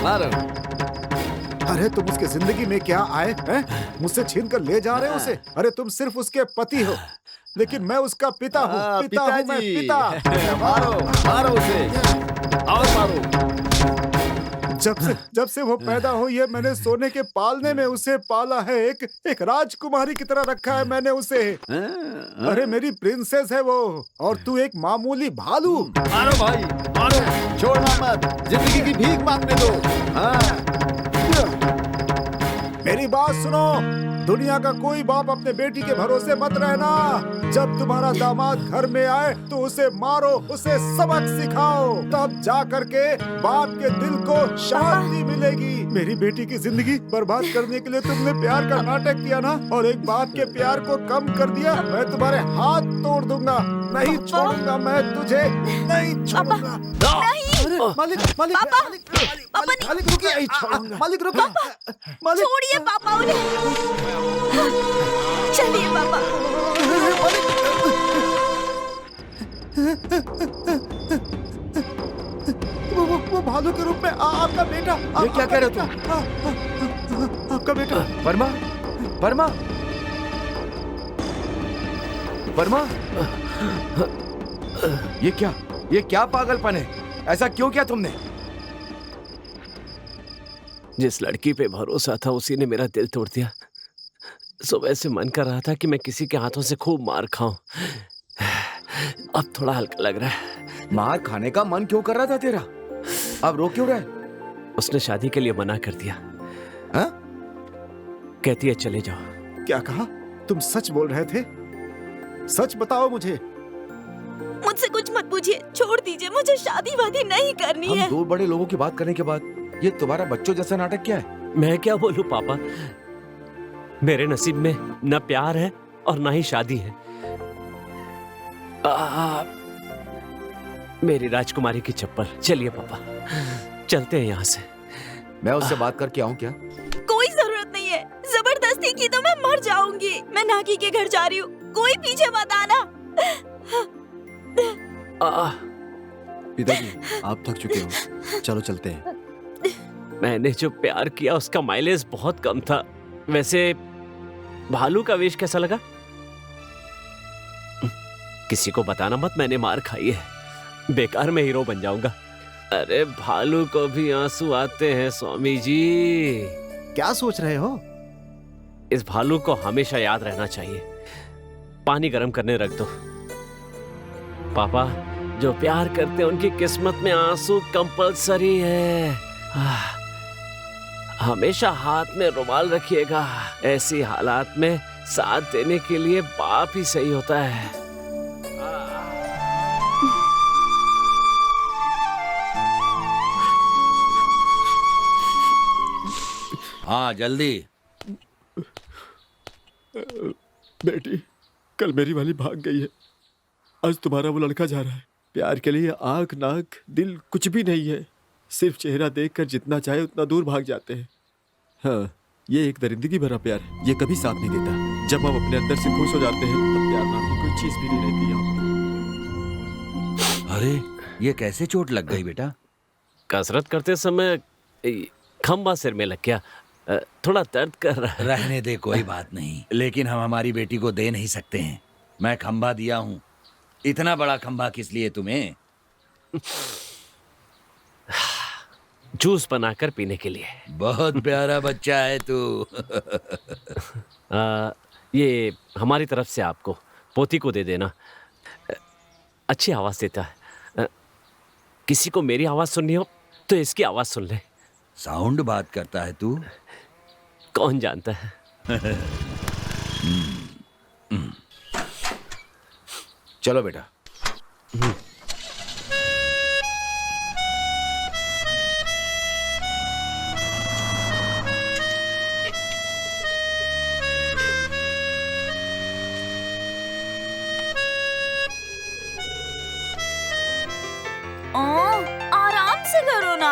मारो। अरे तुम उसके जिंदगी में क्या आए हैं? मुझसे छीन कर ले जा रहे हो उसे। अरे तुम सिर्फ उसके पति हो, लेकिन मैं उसका पिता हूँ। पिता हूँ मैं, पिता। मारो मारो उसे, और मारो। जब से वो पैदा हुई है, मैंने सोने के पालने में उसे पाला है। एक राजकुमारी की तरह रखा है मैंने उसे। अरे मेरी प्रिंसेस है वो, और तू एक मामूली भालू। मारो भाई मारो, छोड़ना मत, जिंदगी की भीख मांगने दो। हाँ। मेरी बात सुनो, दुनिया का कोई बाप अपने बेटी के भरोसे मत रहना। जब तुम्हारा दामाद घर में आए तो उसे मारो, उसे सबक सिखाओ, तब जा करके बाप के दिल को शांति मिलेगी। मेरी बेटी की जिंदगी बर्बाद करने के लिए तुमने प्यार का नाटक किया ना, और एक बाप के प्यार को कम कर दिया। मैं तुम्हारे हाथ तोड़ दूंगा, नहीं छोड़ूंगा मैं तुझे, नहीं छोड़ूंगा। नहीं, मालिक मालिक पापा, मालिक पापा नहीं। मालिक रुकिए, नहीं छोड़ूंगा। मालिक रुको, मालिक छोड़िए पापा उन्हें। चलिए पापा। वो भालू के रूप में आपका बेटा। ये क्या कह रहे हो तुम? आपका बेटा वर्मा, वर्मा, वर्मा, ये क्या पागलपन है? ऐसा क्यों किया तुमने? जिस लड़की पे भरोसा था उसी ने मेरा दिल तोड़ दिया। सुबह से मन कर रहा था कि मैं किसी के हाथों से खूब मार खाऊं। अब थोड़ा हल्का लग रहा है। मार खाने का मन क्यों कर रहा था तेरा? अब रो क्यों रहा है? उसने शादी के लिए मना कर दिया। हाँ? कहती है चले जाओ। क्या कहा? तुम सच बोल रहे थे? सच बताओ मुझे। मुझसे कुछ मत पूछिए, छोड़ दीजिए, मुझे शादी वादी नहीं करनी हम है। दो बड़े लोगों की बात करने के बाद ये तुम्हारा बच्चों जैसा नाटक क्या है? मैं क्या बोलूं पापा, मेरे नसीब में न प्यार है और ना ही शादी है। मेरी राजकुमारी की चप्पल। चलिए पापा, चलते हैं यहाँ से। मैं उससे बात करके आऊं क्या? कोई जरूरत नहीं है, जबरदस्ती की तो मैं मर जाऊंगी। मैं नाकी के घर जा रही हूँ, कोई पीछे मत आना। पिताजी, आप थक चुके हो, चलो चलते हैं। मैंने जो प्यार किया उसका माइलेज बहुत कम था। वैसे भालू का वेश कैसा लगा? किसी को बताना मत, मैंने मार खाई है। बेकार में हीरो बन जाऊंगा। अरे भालू को भी आंसू आते हैं स्वामी जी। क्या सोच रहे हो? इस भालू को हमेशा याद रहना चाहिए। पानी गर्म करने रख दो। पापा, जो प्यार करते हैं उनकी किस्मत में आंसू कंपलसरी है। हमेशा हाथ में रुमाल रखिएगा। ऐसी हालात में साथ देने के लिए बाप ही सही होता है। हाँ जल्दी। बेटी, कल मेरी वाली भाग गई है, आज तुम्हारा वो लड़का जा रहा है। प्यार के लिए आंख नाक दिल कुछ भी नहीं है, सिर्फ चेहरा देखकर जितना चाहे उतना दूर भाग जाते हैं। हाँ, ये एक दरिंदगी भरा प्यार है, ये कभी साथ नहीं देता। जब हम अपने अंदर से खुश हो जाते हैं तब प्यार नाम की कोई चीज भी नहीं रहती यहाँ पर। अरे ये कैसे चोट लग गई बेटा? कसरत करते समय खंबा सिर में लग गया, थोड़ा दर्द कर रहा है। रहने दे, कोई बात नहीं, लेकिन हम हमारी बेटी को दे नहीं सकते हैं। मैं खंबा दिया हूँ, इतना बड़ा खंबा किस लिए तुम्हें? जूस बनाकर पीने के लिए। बहुत प्यारा बच्चा है तू। ये हमारी तरफ से आपको, पोती को दे देना। अच्छी आवाज देता है। किसी को मेरी आवाज सुननी हो तो इसकी आवाज सुन ले। साउंड बात करता है तू? कौन जानता है। चलो बेटा। आराम से करो ना।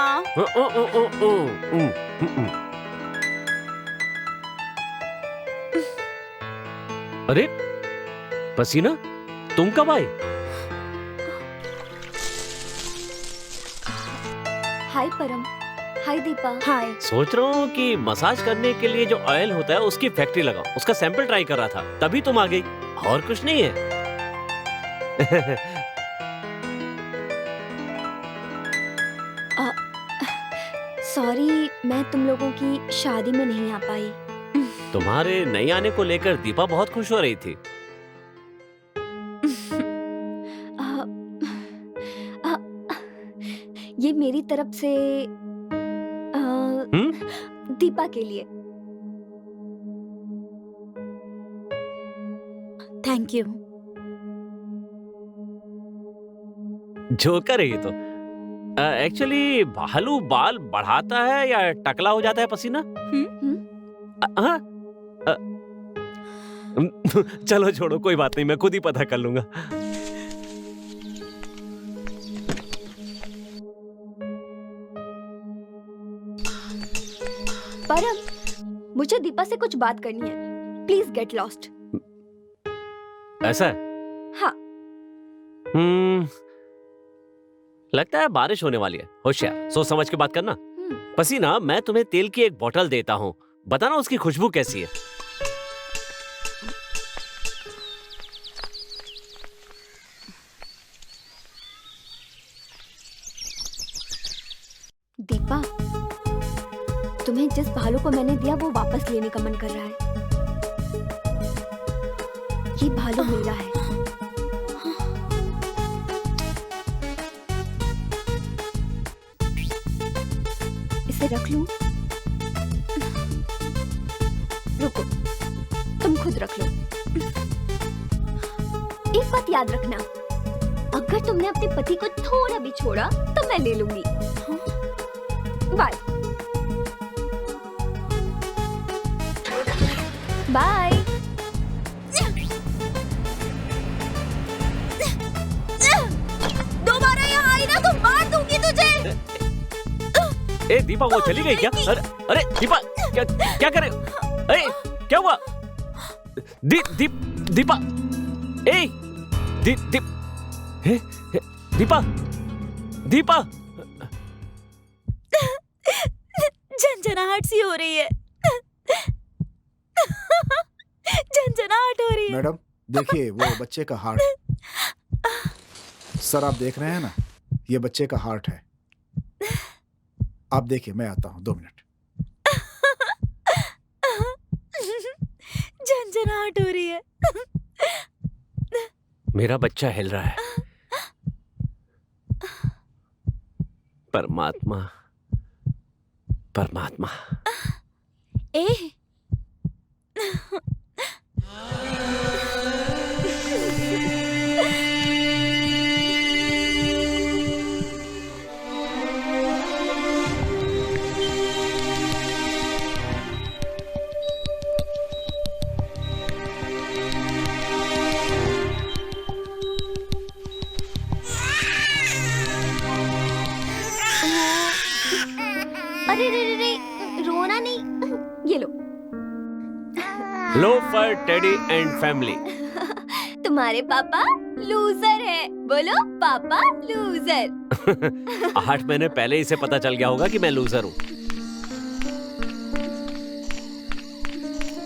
अरे पसीना, तुम कब आए? हाय परम। हाय दीपा। हाय। सोच रहा हूँ कि मसाज करने के लिए जो ऑयल होता है उसकी फैक्ट्री लगाऊं। उसका सैंपल ट्राई कर रहा था, तभी तुम आ गई, और कुछ नहीं है। सॉरी, मैं तुम लोगों की शादी में नहीं आ पाई। तुम्हारे नहीं आने को लेकर दीपा बहुत खुश हो रही थी। ये मेरी तरफ से दीपा के लिए। Thank you. जोकर है ये तो। एक्चुअली भालू बाल बढ़ाता है या टकला हो जाता है पसीना? हाँ? चलो छोड़ो, कोई बात नहीं, मैं खुद ही पता कर लूंगा। परम, मुझे दीपा से कुछ बात करनी है। Please get lost. ऐसा है? हाँ। लगता है बारिश होने वाली है। होशियार, सोच समझ के बात करना। पसीना, मैं तुम्हें तेल की एक बोतल देता हूँ, बताना उसकी खुशबू कैसी है। दीपा, तुम्हें जिस भालू को मैंने दिया वो वापस लेने का मन कर रहा है। ये भालू मेरा है। इसे रख लूं? रुको, तुम खुद रख लो। एक बात याद रखना, अगर तुमने अपने पति को थोड़ा भी छोड़ा तो मैं ले लूंगी। Bye bye. दोबारा यहाँ आई ना तो मार दूंगी तुझे। ए दीपा, वो चली गई क्या? अरे दीपा, क्या करे? अरे क्या हुआ? दीपा, ए दीपा, दीपा, झंझनाहट सी हो रही है। झंझनाहट हो रही है। मैडम देखिए, वो बच्चे का हार्ट। सर आप देख रहे हैं ना, ये बच्चे का हार्ट है। आप देखिए, मैं आता हूँ 2 मिनट। झंझनाहट हो रही है। मेरा बच्चा हिल रहा है। परमात्मा, परमात्मा। ए अरे रे रे रे, रोना नहीं। ये लो। Loafer, teddy and family. तुम्हारे पापा लूजर है। बोलो पापा लूजर। 8 महीने पहले इसे पता चल गया होगा कि मैं लूजर हूँ।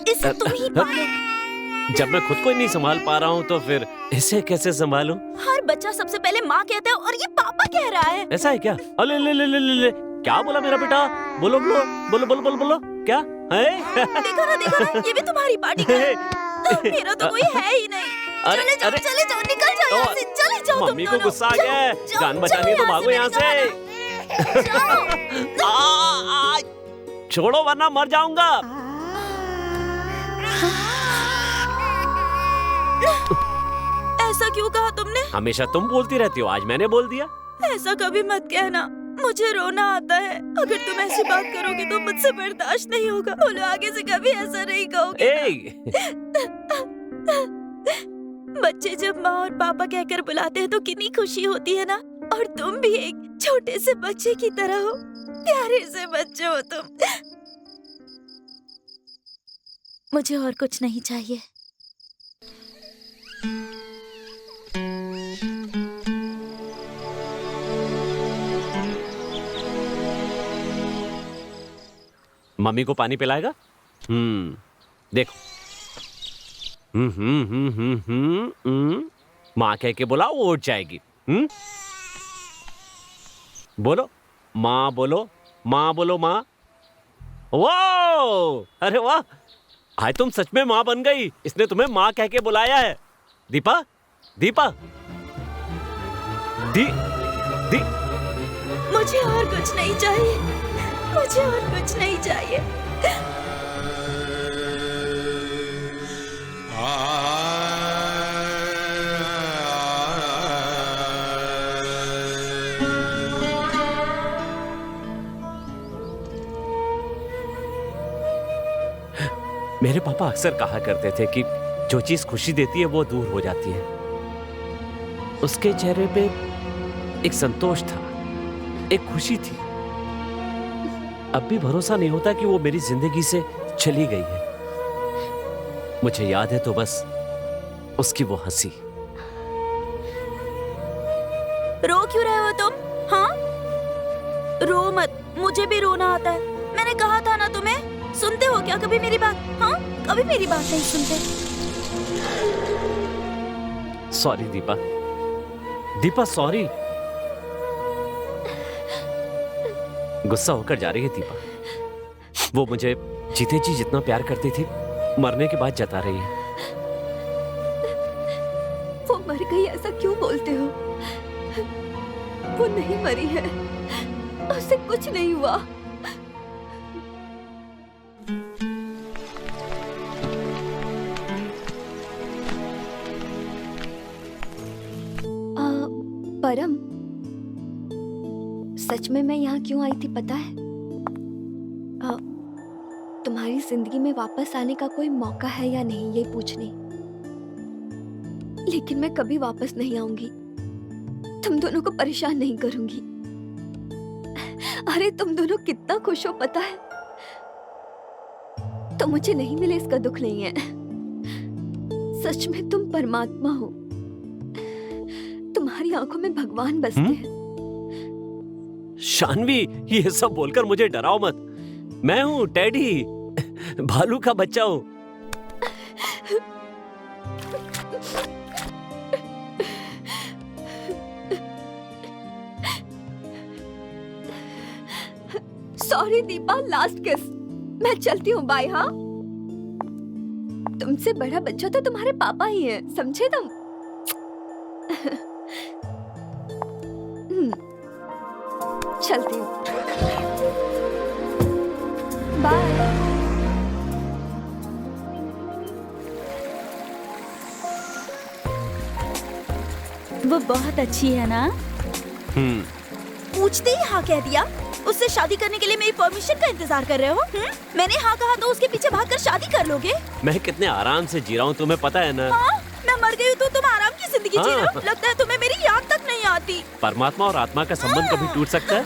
इसे तुम ही पालो। जब मैं खुद को ही नहीं संभाल पा रहा हूँ तो फिर इसे कैसे संभालूं? हर बच्चा सबसे पहले माँ कहता है और ये पापा कह रहा है। ऐसा है क्या? अले ले ले ले ले ले। क्या बोला मेरा बेटा? बोलो बोलो बोलो बोलो बोलो बोलो। क्या है? देखो ना, ये भी तुम्हारी पार्टी का है। मेरा तो कोई है ही नहीं। अरे चले जाओ, अरे चले जाओ, निकल जाओ यहाँ से, चले जाओ तुम मम्मी को दोनों। गुस्सा आ गया है। जाओ, जान बचानी है तो जाओ भागो यहाँ से। मैंने कहा आ, छोड़ो वरना मर जाऊंगा। ऐसा क्यों कहा तुमने? हमेशा तुम बोलती रहती हो, आज मैंने बोल दिया। ऐसा कभी मत कहना, मुझे रोना आता है। अगर तुम ऐसी बात करोगे तो मुझसे बर्दाश्त नहीं होगा। बोलो आगे से कभी ऐसा नहीं कहोगे। बच्चे जब माँ और पापा कहकर बुलाते हैं तो कितनी खुशी होती है ना। और तुम भी एक छोटे से बच्चे की तरह हो, प्यारे से बच्चे हो तुम। मुझे और कुछ नहीं चाहिए। मम्मी को पानी पिलाएगा? देखो। माँ कह के बोला वो उठ जाएगी। बोलो माँ, बोलो माँ, बोलो माँ। वाह, अरे वाह, आज तुम सच में माँ बन गई। इसने तुम्हें माँ कह के बुलाया है। दीपा, दीपा, दी दी मुझे और कुछ नहीं चाहिए, मुझे और कुछ नहीं चाहिए। मेरे पापा अक्सर कहा करते थे कि जो चीज खुशी देती है वो दूर हो जाती है। उसके चेहरे पे एक संतोष था, एक खुशी थी। अब भी भरोसा नहीं होता कि वो मेरी जिंदगी से चली गई है। मुझे याद है तो बस उसकी वो हंसी। रो क्यों रहे हो तुम? हाँ, रो मत, मुझे भी रोना आता है। मैंने कहा था ना तुम्हें। सुनते हो क्या कभी मेरी बात? हाँ, कभी मेरी बात नहीं सुनते। Sorry Deepa, Deepa sorry. गुस्सा होकर जा रही है दीपा। वो मुझे जीते जी जितना प्यार करती थी, मरने के बाद जता रही है। वो मर गई ऐसा क्यों बोलते हो? वो नहीं मरी है, उससे कुछ नहीं हुआ। परम, सच में मैं यहाँ क्यों आई थी पता है? तुम्हारी जिंदगी में वापस आने का कोई मौका है या नहीं ये पूछने। लेकिन मैं कभी वापस नहीं आऊंगी। तुम दोनों को परेशान नहीं करूंगी। अरे तुम दोनों कितना खुश हो पता है? तो मुझे नहीं मिले इसका दुख नहीं है। सच में तुम परमात्मा हो। तुम्हारी आंखों में भगवान बसते हैं। शानवी, ये सब बोलकर मुझे डराओ मत। मैं हूँ टेडी, भालू का बच्चा हूँ। सॉरी दीपा, लास्ट किस। मैं चलती हूँ, बाय। हाँ, तुमसे बड़ा बच्चा तो तुम्हारे पापा ही है, समझे तुम? चलती हूँ, बाय। वो बहुत अच्छी है ना? पूछते ही हाँ कह दिया। उससे शादी करने के लिए मेरी परमिशन का इंतजार कर रहे हो? मैंने हाँ कहा तो उसके पीछे भागकर शादी कर लोगे? मैं कितने आराम से जी रहा हूँ, तुम्हें पता है ना? हाँ, मैं मर गई हूँ तो तुम आराम की जिंदगी जी रहे हो। लगता है तुम्हें मेरी याद तक नहीं आती। परमात्मा और आत्मा का संबंध कभी टूट सकता है?